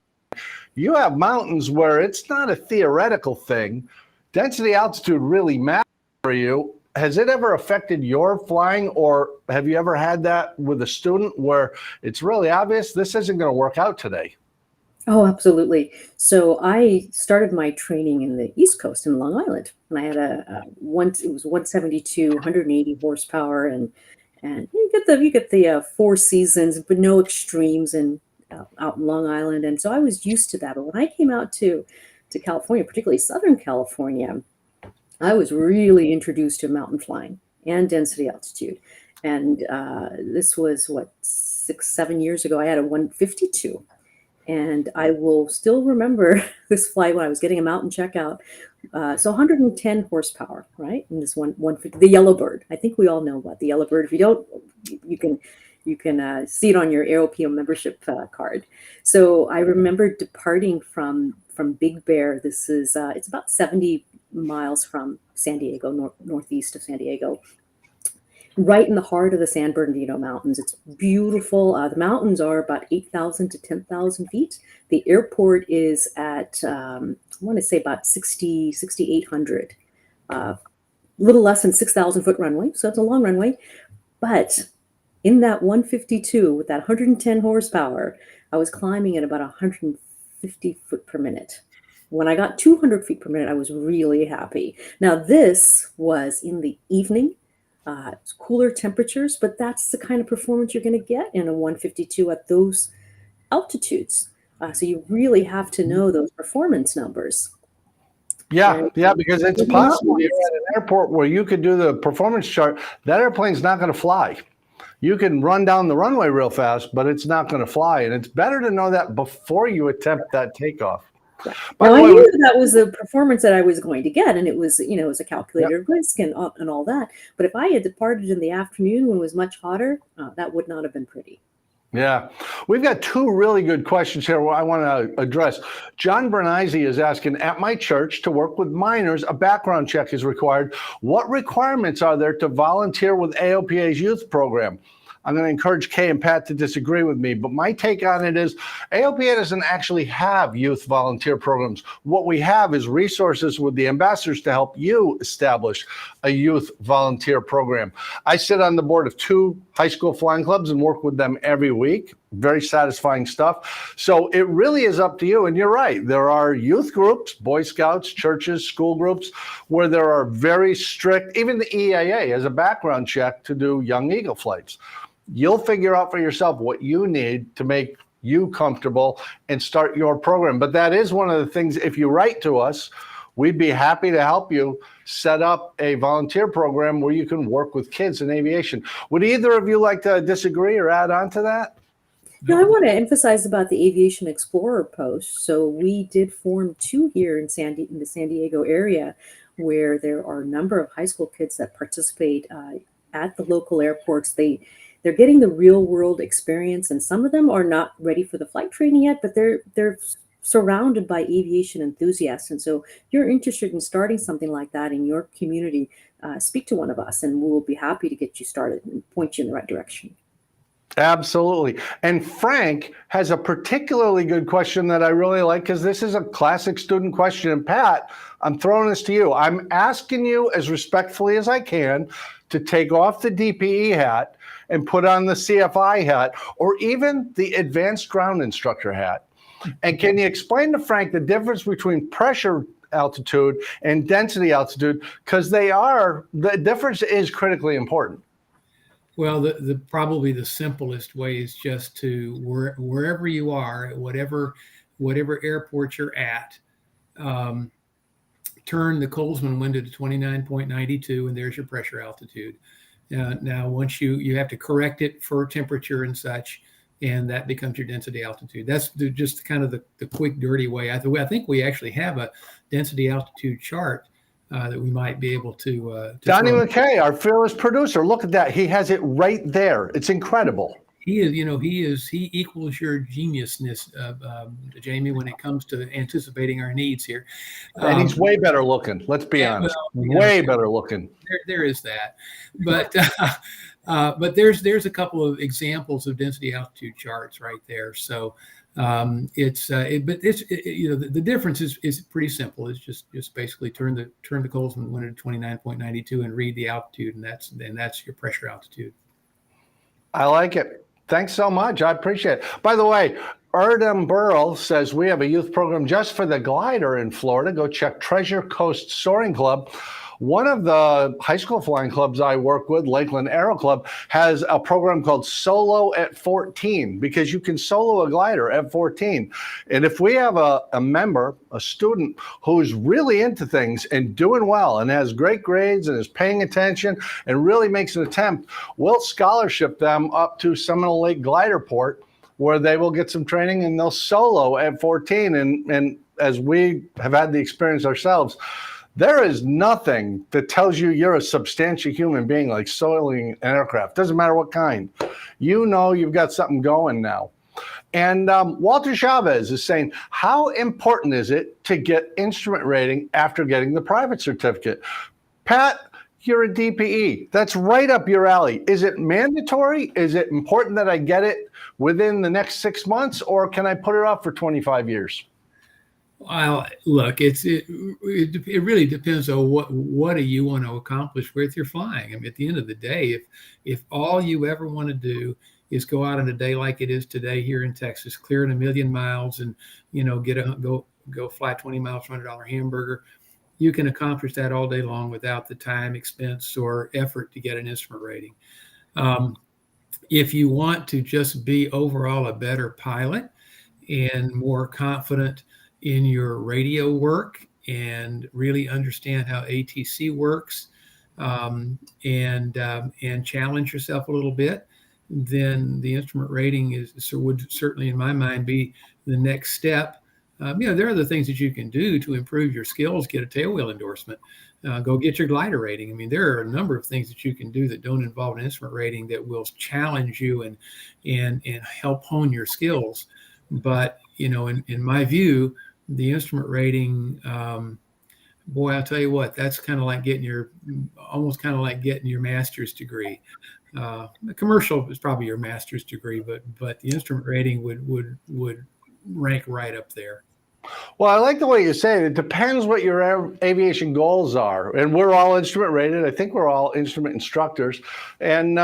You have mountains where it's not a theoretical thing. Density altitude really matters for you. Has it ever affected your flying, or have you ever had that with a student where it's really obvious this isn't going to work out today? Oh, absolutely. So I started my training in the East Coast in Long Island, and I had it was 172, 180 horsepower, and you get the four seasons, but no extremes, and out in Long Island. And so I was used to that. But when I came out to California, particularly Southern California, I was really introduced to mountain flying and density altitude. And this was, 6, 7 years ago. I had a 152. And I will still remember this flight when I was getting a mountain checkout. So 110 horsepower, right? And this 150, the Yellowbird. I think we all know what the Yellowbird. If you don't, you can see it on your AOPO membership card. So I remember departing from Big Bear. This is it's about 70 miles from San Diego, northeast of San Diego, right in the heart of the San Bernardino Mountains. It's beautiful. The mountains are about 8,000 to 10,000 feet. The airport is at, I want to say about 6,800, little less than 6,000 foot runway. So it's a long runway. But in that 152 with that 110 horsepower, I was climbing at about 150 foot per minute. When I got 200 feet per minute, I was really happy. Now, this was in the evening. It's cooler temperatures, but that's the kind of performance you're going to get in a 152 at those altitudes. So you really have to know those performance numbers. Yeah, because it's possible you're at an airport where you could do the performance chart. That airplane's not going to fly. You can run down the runway real fast, but it's not going to fly. And it's better to know that before you attempt that takeoff. Right. Now, I knew that was the performance that I was going to get, and it was, it was a calculated risk and all that. But if I had departed in the afternoon when it was much hotter, that would not have been pretty. Yeah. We've got two really good questions here I want to address. John Bernizzi is asking, at my church, to work with minors, a background check is required. What requirements are there to volunteer with AOPA's youth program? I'm going to encourage Kay and Pat to disagree with me, but my take on it is AOPA doesn't actually have youth volunteer programs. What we have is resources with the ambassadors to help you establish a youth volunteer program. I sit on the board of 2 high school flying clubs and work with them every week. Very satisfying stuff. So it really is up to you. And you're right. There are youth groups, Boy Scouts, churches, school groups, where there are very strict, even the EAA has a background check to do Young Eagle flights. You'll figure out for yourself what you need to make you comfortable and start your program. But that is one of the things, if you write to us, we'd be happy to help you set up a volunteer program where you can work with kids in aviation. Would either of you like to disagree or add on to that? No, I want to emphasize about the Aviation Explorer post. So we did form 2 here in the San Diego area, where there are a number of high school kids that participate at the local airports. They're getting the real world experience, and some of them are not ready for the flight training yet, but they're surrounded by aviation enthusiasts. And so if you're interested in starting something like that in your community, speak to one of us and we'll be happy to get you started and point you in the right direction. Absolutely. And Frank has a particularly good question that I really like, because this is a classic student question. And Pat, I'm throwing this to you. I'm asking you as respectfully as I can to take off the DPE hat and put on the CFI hat, or even the advanced ground instructor hat. And can you explain to Frank the difference between pressure altitude and density altitude? Because the difference is critically important. Well, the probably the simplest way is just to wherever you are, whatever airport you're at, turn the Colesman window to 29.92, and there's your pressure altitude. Now, once you have to correct it for temperature and such, and that becomes your density altitude. That's just kind of the quick, dirty way. I think we actually have a density altitude chart that we might be able to Donnie McKay, our fearless producer, look at that. He has it right there. It's incredible. He equals your geniusness, Jamie, when it comes to anticipating our needs here. And he's way better looking. Let's be honest. Way better looking. There is that, but but there's a couple of examples of density altitude charts right there. So the difference is pretty simple. It's just basically turn the Colesman window to 29.92 and read the altitude, and that's your pressure altitude. I like it. Thanks so much. I appreciate it. By the way, Erdem Burl says we have a youth program just for the glider in Florida. Go check Treasure Coast Soaring Club. One of the high school flying clubs I work with, Lakeland Aero Club, has a program called Solo at 14, because you can solo a glider at 14. And if we have a member, a student who's really into things and doing well and has great grades and is paying attention and really makes an attempt, we'll scholarship them up to Seminole Lake Glider Port, where they will get some training and they'll solo at 14. And as we have had the experience ourselves, there is nothing that tells you you're a substantial human being like soloing an aircraft. Doesn't matter what kind. You know you've got something going now. And Walter Chavez is saying, how important is it to get instrument rating after getting the private certificate? Pat, you're a DPE. That's right up your alley. Is it mandatory? Is it important that I get it within the next 6 months, or can I put it off for 25 years? Well, look, it really depends on what do you want to accomplish with your flying. I mean, at the end of the day, if all you ever want to do is go out on a day like it is today here in Texas, clearing 1 million miles, and go fly 20 miles for $100 hamburger, you can accomplish that all day long without the time, expense, or effort to get an instrument rating. If you want to just be overall a better pilot and more confident in your radio work and really understand how ATC works, and challenge yourself a little bit, then the instrument rating would certainly, in my mind, be the next step. There are other things that you can do to improve your skills. Get a tailwheel endorsement. Go get your glider rating. I mean, there are a number of things that you can do that don't involve an instrument rating that will challenge you and help hone your skills. But in my view, the instrument rating boy, I'll tell you what, that's kind of like almost kind of like getting your master's degree. The commercial is probably your master's degree, but the instrument rating would rank right up there. Well, I like the way you say it. It depends what your aviation goals are. And we're all instrument rated. I think we're all instrument instructors. And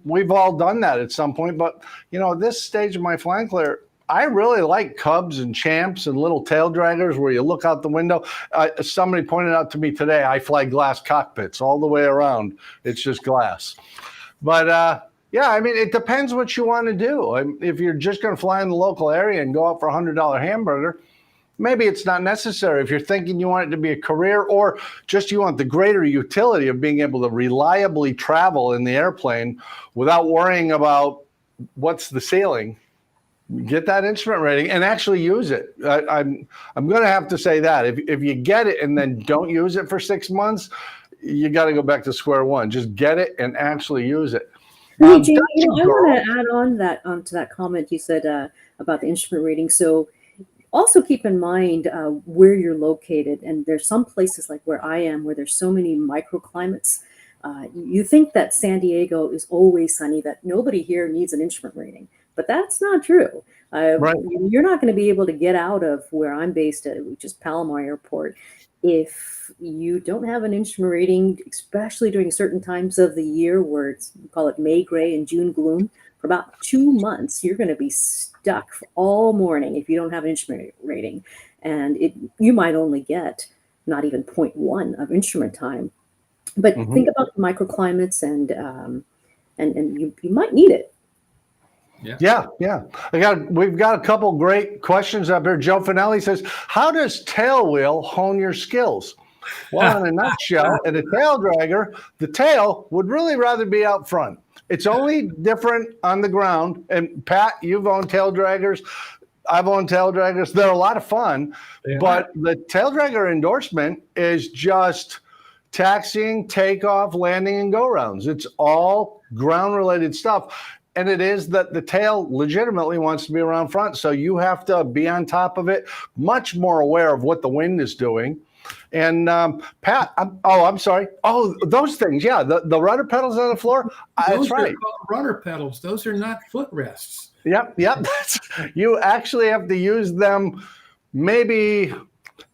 we've all done that at some point. But, at this stage of my flying career, I really like Cubs and Champs and little Taildraggers where you look out the window. Somebody pointed out to me today, I fly glass cockpits all the way around. It's just glass. But, yeah, I mean, it depends what you want to do. If you're just going to fly in the local area and go out for a $100 hamburger, maybe it's not necessary. If you're thinking you want it to be a career or just you want the greater utility of being able to reliably travel in the airplane without worrying about what's the ceiling, get that instrument rating and actually use it. I'm going to have to say that. If you get it and then don't use it for 6 months, you got to go back to square one. Just get it and actually use it. Hey, Jamie, I want to add onto that comment you said about the instrument rating. So also keep in mind where you're located. And there's some places like where I am, where there's so many microclimates. You think that San Diego is always sunny, that nobody here needs an instrument rating. But that's not true. Right. You're not going to be able to get out of where I'm based at, which is Palomar Airport, if you don't have an instrument rating, especially during certain times of the year where we call it May gray and June gloom. For about 2 months, you're going to be stuck all morning if you don't have an instrument rating. And you might only get not even 0.1 of instrument time. But think about the microclimates and you might need it. Yeah. We've got a couple great questions up here. Joe Finelli says, how does tailwheel hone your skills? Well, in a nutshell, in a Taildragger, the tail would really rather be out front. It's only different on the ground. And Pat, you've owned Taildraggers. I've owned Taildraggers. They're a lot of fun, but the Taildragger endorsement is just taxiing, takeoff, landing, and go-rounds. It's all ground-related stuff. And it is that the tail legitimately wants to be around front. So you have to be on top of it, much more aware of what the wind is doing. And Pat, I'm sorry. Oh, those things. Yeah. The rudder pedals on the floor. That's right. Those are called rudder pedals. Those are not footrests. Yep. You actually have to use them maybe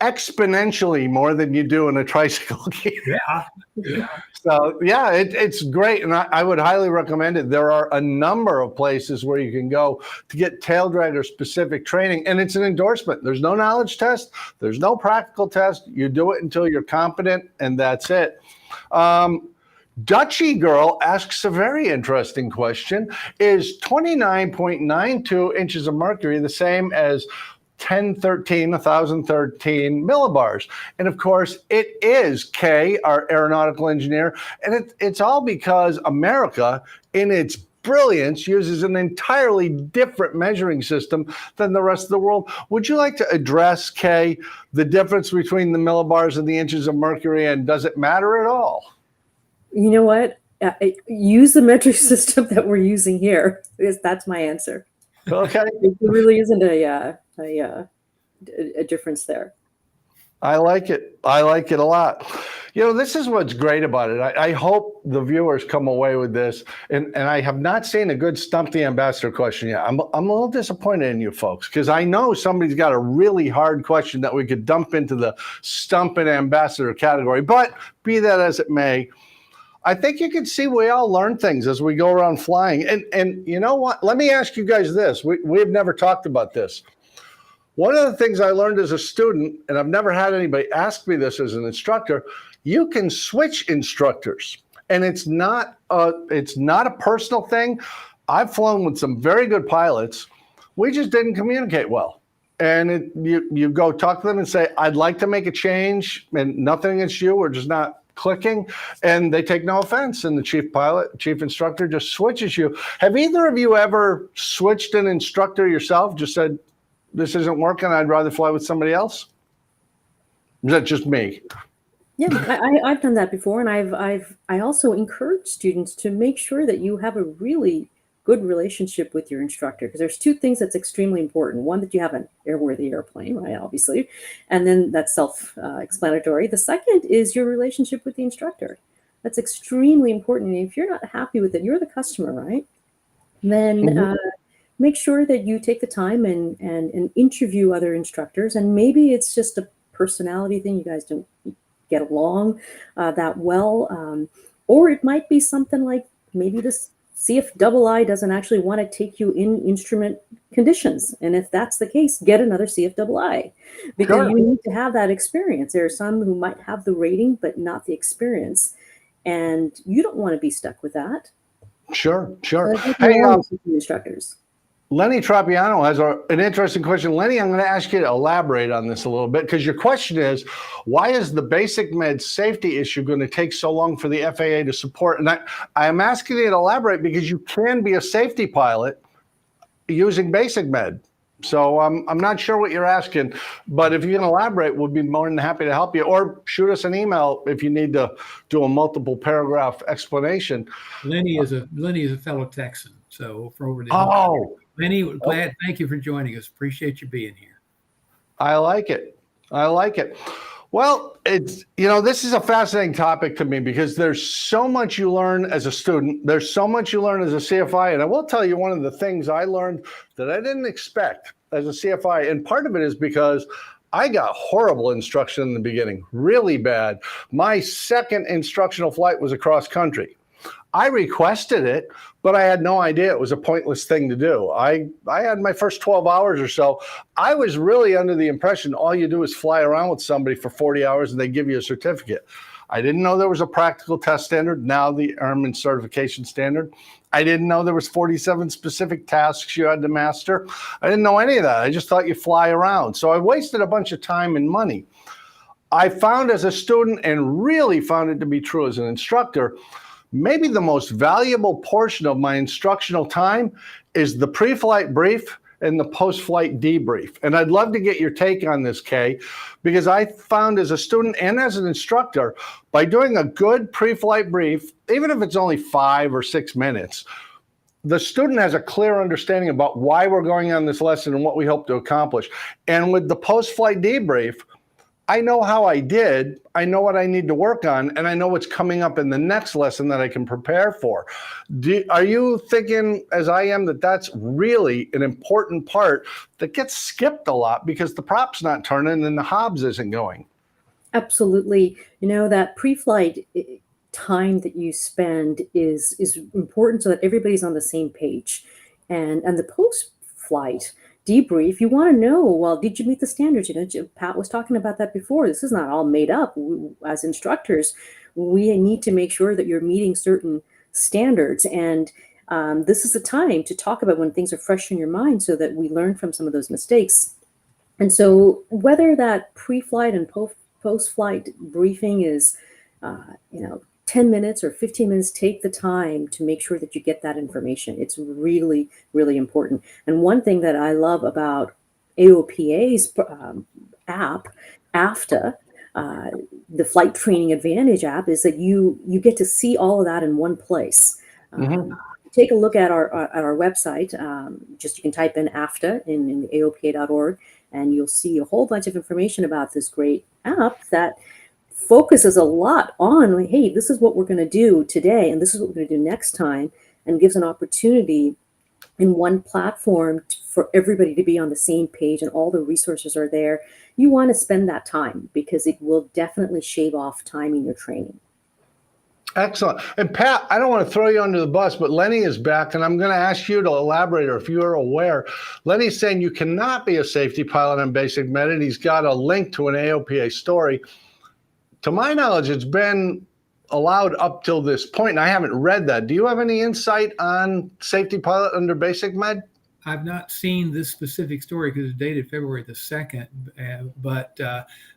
exponentially more than you do in a tricycle gear. Yeah. So yeah, it's great, and I would highly recommend it. There are a number of places where you can go to get Taildragger specific training, and it's an endorsement. There's no knowledge test. There's no practical test. You do it until you're competent, and that's it. Dutchy Girl asks a very interesting question. Is 29.92 inches of mercury the same as 1013 millibars? And of course, it is Kay, our aeronautical engineer. And it's all because America, in its brilliance, uses an entirely different measuring system than the rest of the world. Would you like to address, Kay, the difference between the millibars and the inches of mercury, and does it matter at all? You know what? Use the metric system that we're using here, because that's my answer. Okay. There really isn't a difference there. I like it. I like it a lot. This is what's great about it. I hope the viewers come away with this. And I have not seen a good Stump the Ambassador question yet. I'm a little disappointed in you folks, because I know somebody's got a really hard question that we could dump into the Stump and Ambassador category. But be that as it may, I think you can see we all learn things as we go around flying. And you know what? Let me ask you guys this. We've never talked about this. One of the things I learned as a student, and I've never had anybody ask me this as an instructor, you can switch instructors. And it's not a personal thing. I've flown with some very good pilots. We just didn't communicate well. And you go talk to them and say, I'd like to make a change, and nothing against you. We're just not clicking, and they take no offense, and the chief instructor just switches you. Have either of you ever switched an instructor yourself, just said, this isn't working, I'd rather fly with somebody else? Is that just me? Yeah, I've done that before, and I also encourage students to make sure that you have a really good relationship with your instructor, because there's two things that's extremely important. One, that you have an airworthy airplane, right, obviously, and then that's self-explanatory. The second is your relationship with the instructor. That's extremely important. And if you're not happy with it, you're the customer, right? Then make sure that you take the time and interview other instructors. And maybe it's just a personality thing. You guys don't get along that well. Or it might be something like maybe this CFII doesn't actually want to take you in instrument conditions. And if that's the case, get another CFII, because you need to have that experience. There are some who might have the rating, but not the experience. And you don't want to be stuck with that. Sure. So Hey, instructors. Lenny Tropiano has an interesting question. Lenny, I'm going to ask you to elaborate on this a little bit, because your question is, why is the basic med safety issue going to take so long for the FAA to support? And I am asking you to elaborate because you can be a safety pilot using basic med. So I'm not sure what you're asking, but if you can elaborate, we'll be more than happy to help you, or shoot us an email if you need to do a multiple paragraph explanation. Lenny is a fellow Texan, so for over the Lenny, thank you for joining us. Appreciate you being here. I like it. Well, this is a fascinating topic to me, because there's so much you learn as a student. There's so much you learn as a CFI. And I will tell you, one of the things I learned that I didn't expect as a CFI, and part of it is because I got horrible instruction in the beginning, really bad. My second instructional flight was across country. I requested it, but I had no idea it was a pointless thing to do. I had my first 12 hours or so. I was really under the impression all you do is fly around with somebody for 40 hours and they give you a certificate. I didn't know there was a practical test standard, now the Airman Certification Standard. I didn't know there was 47 specific tasks you had to master. I didn't know any of that. I just thought you fly around. So I wasted a bunch of time and money. I found as a student, and really found it to be true as an instructor, maybe the most valuable portion of my instructional time is the pre-flight brief and the post-flight debrief. And I'd love to get your take on this, Kay, because I found as a student and as an instructor, by doing a good pre-flight brief, even if it's only 5 or 6 minutes, the student has a clear understanding about why we're going on this lesson and what we hope to accomplish. And with the post-flight debrief, I know how I did, I know what I need to work on, and I know what's coming up in the next lesson that I can prepare for. Are you thinking, as I am, that that's really an important part that gets skipped a lot because the prop's not turning and the Hobbs isn't going? Absolutely. That pre-flight time that you spend is important so that everybody's on the same page. And the post-flight debrief, you want to know, well, did you meet the standards? Pat was talking about that before. This is not all made up. As instructors, we need to make sure that you're meeting certain standards. And this is the time to talk about when things are fresh in your mind so that we learn from some of those mistakes. And so whether that pre-flight and post-flight briefing is, 10 minutes or 15 minutes, take the time to make sure that you get that information. It's really, really important. And one thing that I love about AOPA's app, AFTA, the Flight Training Advantage app, is that you get to see all of that in one place. Take a look at our website. You can type in AFTA in the AOPA.org, and you'll see a whole bunch of information about this great app that focuses a lot on, hey, this is what we're going to do today, and this is what we're going to do next time, and gives an opportunity in one platform for everybody to be on the same page, and all the resources are there. You want to spend that time because it will definitely shave off time in your training. Excellent. And Pat, I don't want to throw you under the bus, but Lenny is back, and I'm going to ask you to elaborate, or if you're aware. Lenny's saying you cannot be a safety pilot on basic med, and he's got a link to an AOPA story. To my knowledge, it's been allowed up till this point, and I haven't read that. Do you have any insight on safety pilot under basic med? I've not seen this specific story because it's dated February the 2nd, but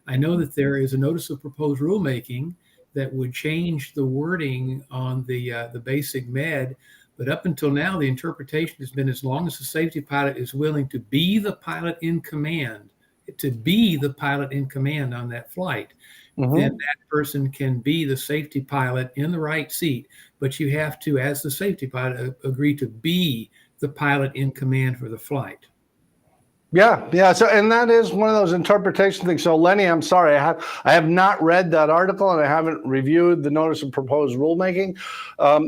I know that there is a notice of proposed rulemaking that would change the wording on the basic med. But up until now, the interpretation has been, as long as the safety pilot is willing to be the pilot in command, on that flight, then that person can be the safety pilot in the right seat. but you have to, as the safety pilot, agree to be the pilot in command for the flight. Yeah. So, and that is one of those interpretation things. So, Lenny, I'm sorry, I have not read that article, and I haven't reviewed the notice of proposed rulemaking.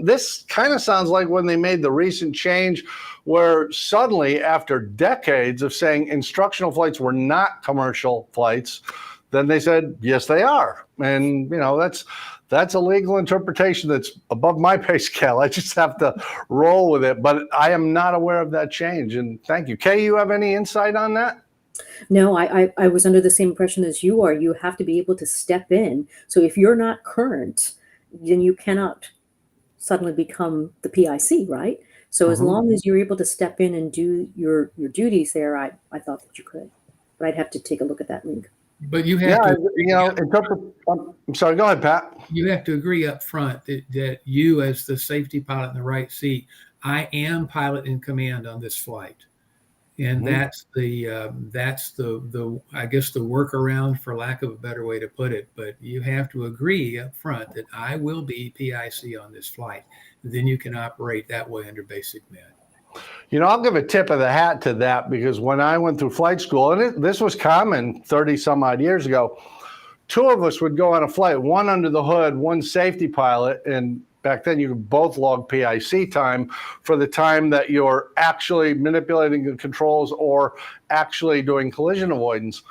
This kind of sounds like when they made the recent change, where suddenly, after decades of saying instructional flights were not commercial flights, then they said yes, they are, and that's a legal interpretation that's above my pay scale. I just have to roll with it, but I am not aware of that change. And thank you. Kay, you have any insight on that? No, I was under the same impression as you are. You have to be able to step in. So if you're not current, then you cannot suddenly become the PIC, right? So as long as you're able to step in and do your duties there, I thought that you could. But I'd have to take a look at that link. But you have I'm sorry, go ahead, Pat. You have to agree up front that you, as the safety pilot in the right seat, I am pilot in command on this flight. And that's the I guess the workaround, for lack of a better way to put it. But you have to agree up front that I will be PIC on this flight. Then you can operate that way under basic med. I'll give a tip of the hat to that, because when I went through flight school, and this was common 30 some odd years ago, two of us would go on a flight, one under the hood, one safety pilot. And back then you could both log PIC time for the time that you're actually manipulating the controls or actually doing collision avoidance.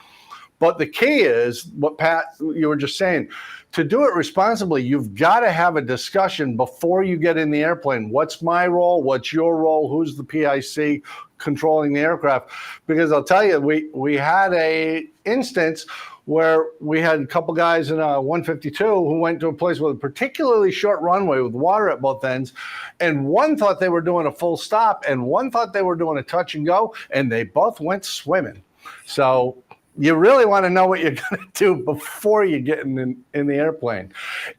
But the key is what, Pat, you were just saying. To do it responsibly, you've got to have a discussion before you get in the airplane. What's my role? What's your role? Who's the PIC controlling the aircraft? Because I'll tell you, we had a instance where we had a couple guys in a 152 who went to a place with a particularly short runway with water at both ends. And one thought they were doing a full stop, and one thought they were doing a touch and go, and they both went swimming. So you really want to know what you're going to do before you get in the airplane.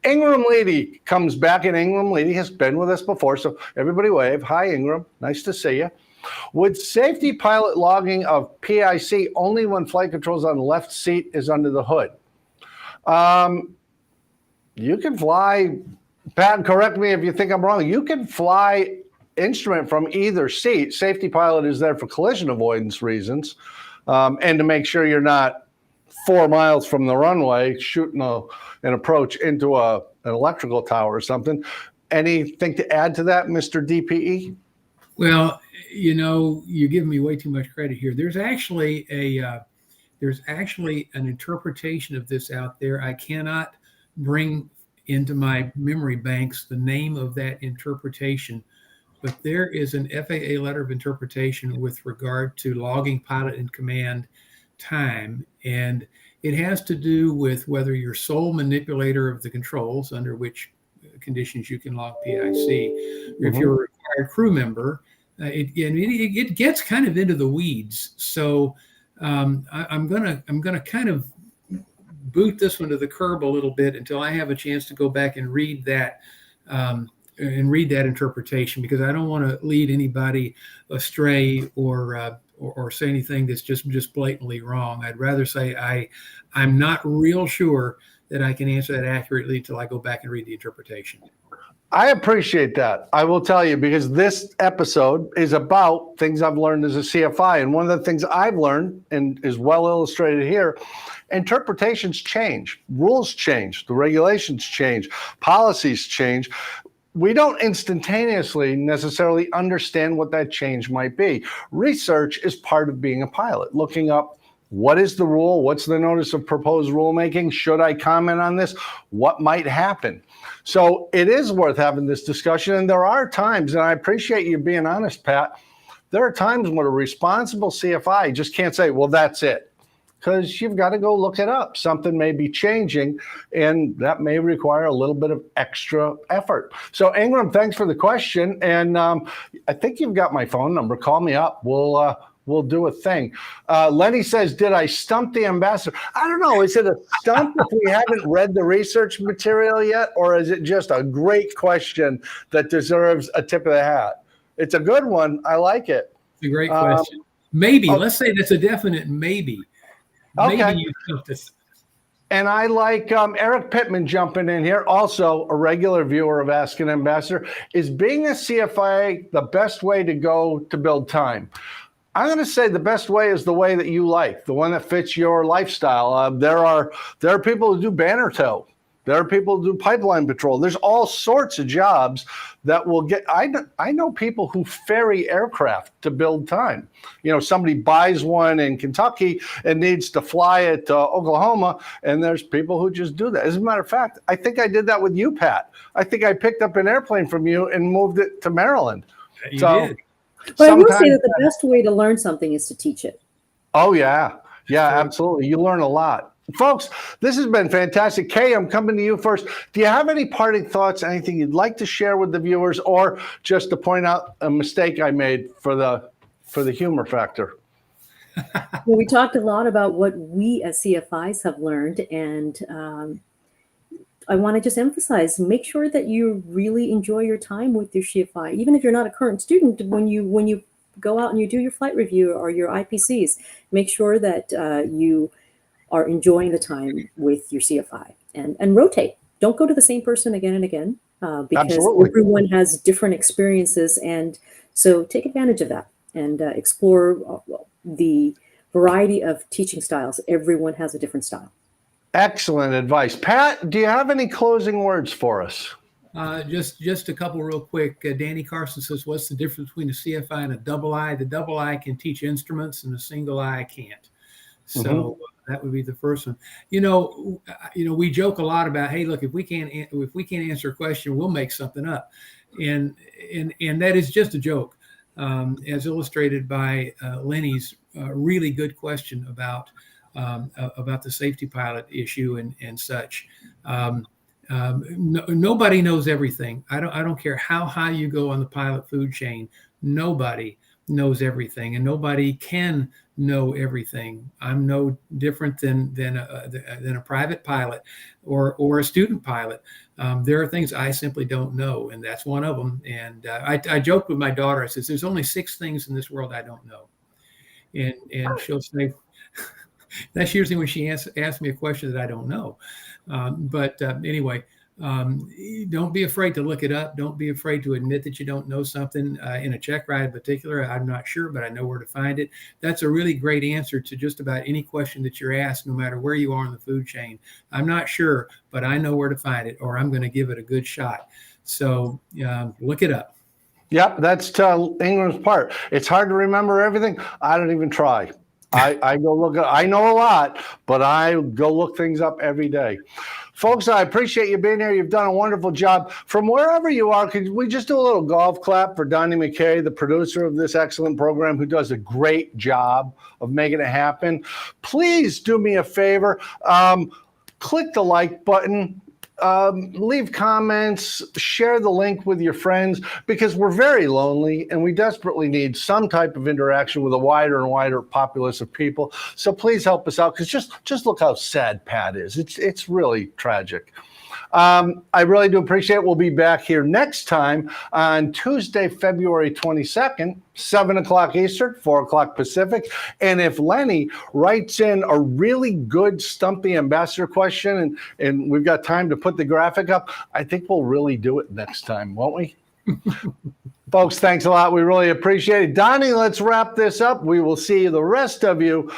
Ingram Leedy comes back, and Ingram Leedy has been with us before, so everybody wave. Hi, Ingram. Nice to see you. Would safety pilot logging of PIC only when flight controls on the left seat is under the hood? You can fly, Pat, correct me if you think I'm wrong, you can fly instrument from either seat. Safety pilot is there for collision avoidance reasons. And to make sure you're not 4 miles from the runway shooting an approach into an electrical tower or something. Anything to add to that, Mr. DPE? Well, you're giving me way too much credit here. There's actually an interpretation of this out there. I cannot bring into my memory banks the name of that interpretation, but there is an FAA letter of interpretation with regard to logging pilot in command time. And it has to do with whether you're sole manipulator of the controls, under which conditions you can log PIC, or if you're a required crew member. It gets kind of into the weeds. So I'm gonna kind of boot this one to the curb a little bit until I have a chance to go back and read that interpretation, because I don't want to lead anybody astray or say anything that's just blatantly wrong. I'd rather say I'm not real sure that I can answer that accurately until I go back and read the interpretation. I appreciate that. I will tell you, because this episode is about things I've learned as a CFI. And one of the things I've learned, and is well illustrated here, interpretations change, rules change, the regulations change, policies change. We don't instantaneously necessarily understand what that change might be. Research is part of being a pilot, looking up what is the rule, what's the notice of proposed rulemaking, should I comment on this, what might happen. So it is worth having this discussion. And there are times, and I appreciate you being honest, Pat, there are times when a responsible CFI just can't say, well, that's it. Because you've got to go look it up. Something may be changing, and that may require a little bit of extra effort. So Ingram, thanks for the question. And I think you've got my phone number. Call me up. We'll do a thing. Lenny says, did I stump the ambassador? I don't know. Is it a stump if we haven't read the research material yet? Or is it just a great question that deserves a tip of the hat? It's a good one. I like it. It's a great question. Maybe. Let's say that's a definite maybe. Okay. Maybe you stumped us. And I like Eric Pittman jumping in here, also a regular viewer of Ask an Ambassador. Is being a CFI the best way to go to build time? I'm going to say the best way is the way that you like, the one that fits your lifestyle. There are people who do banner tow. There are people who do pipeline patrol. There's all sorts of jobs that will get. I know people who ferry aircraft to build time. You know, somebody buys one in Kentucky and needs to fly it to Oklahoma, and there's people who just do that. As a matter of fact, I think I did that with you, Pat. I think I picked up an airplane from you and moved it to Maryland. You did. But I will say that the best way to learn something is to teach it. Oh, yeah. Yeah, absolutely. You learn a lot. Folks, this has been fantastic. Kay, I'm coming to you first. Do you have any parting thoughts, anything you'd like to share with the viewers, or just to point out a mistake I made for the humor factor? Well, we talked a lot about what we as CFIs have learned, and I want to just emphasize, make sure that you really enjoy your time with your CFI. Even if you're not a current student, when you go out and you do your flight review or your IPCs, make sure that you are enjoying the time with your CFI, and rotate. Don't go to the same person again and again, because Absolutely. everyone has different experiences. And so take advantage of that and explore the variety of teaching styles. Everyone has a different style. Excellent advice. Pat, do you have any closing words for us? Just a couple real quick. Danny Carson says, what's the difference between a CFI and a double I? The double I can teach instruments and a single I can't. So that would be the first one. You know, we joke a lot about, hey, look, if we can't answer a question, we'll make something up, and that is just a joke, as illustrated by Lenny's really good question about the safety pilot issue and such. Nobody knows everything. I don't care how high you go on the pilot food chain. Nobody knows everything, and nobody can know everything. I'm no different than a private pilot or a student pilot. There are things I simply don't know, and that's one of them. And I joked with my daughter. I says, "There's only 6 things in this world I don't know," and she'll say. That's usually when she asks me a question that I don't know. Anyway, don't be afraid to look it up. Don't be afraid to admit that you don't know something. In a check ride in particular, I'm not sure, but I know where to find it. That's a really great answer to just about any question that you're asked, no matter where you are in the food chain. I'm not sure, but I know where to find it, or I'm going to give it a good shot. So look it up. Yep, that's Ingram's part. It's hard to remember everything. I don't even try. I go look at, I know a lot, but I go look things up every day. Folks, I appreciate you being here. You've done a wonderful job. From wherever you are, could we just do a little golf clap for Donnie McKay, the producer of this excellent program, who does a great job of making it happen? Please do me a favor. Click the like button. Leave comments, share the link with your friends, because we're very lonely and we desperately need some type of interaction with a wider and wider populace of people. So please help us out, because just look how sad Pat is. It's really tragic. I really do appreciate it. We'll be back here next time on Tuesday, February 22nd, 7 o'clock Eastern, 4 o'clock Pacific. And if Lenny writes in a really good Stump the Ambassador question, and we've got time to put the graphic up, I think we'll really do it next time, won't we? Folks, thanks a lot. We really appreciate it. Donnie, let's wrap this up. We will see the rest of you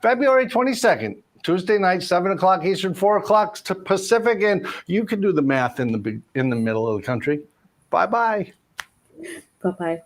February 22nd. Tuesday night, 7 o'clock Eastern, 4 o'clock Pacific, and you can do the math in the middle of the country. Bye-bye. Bye-bye.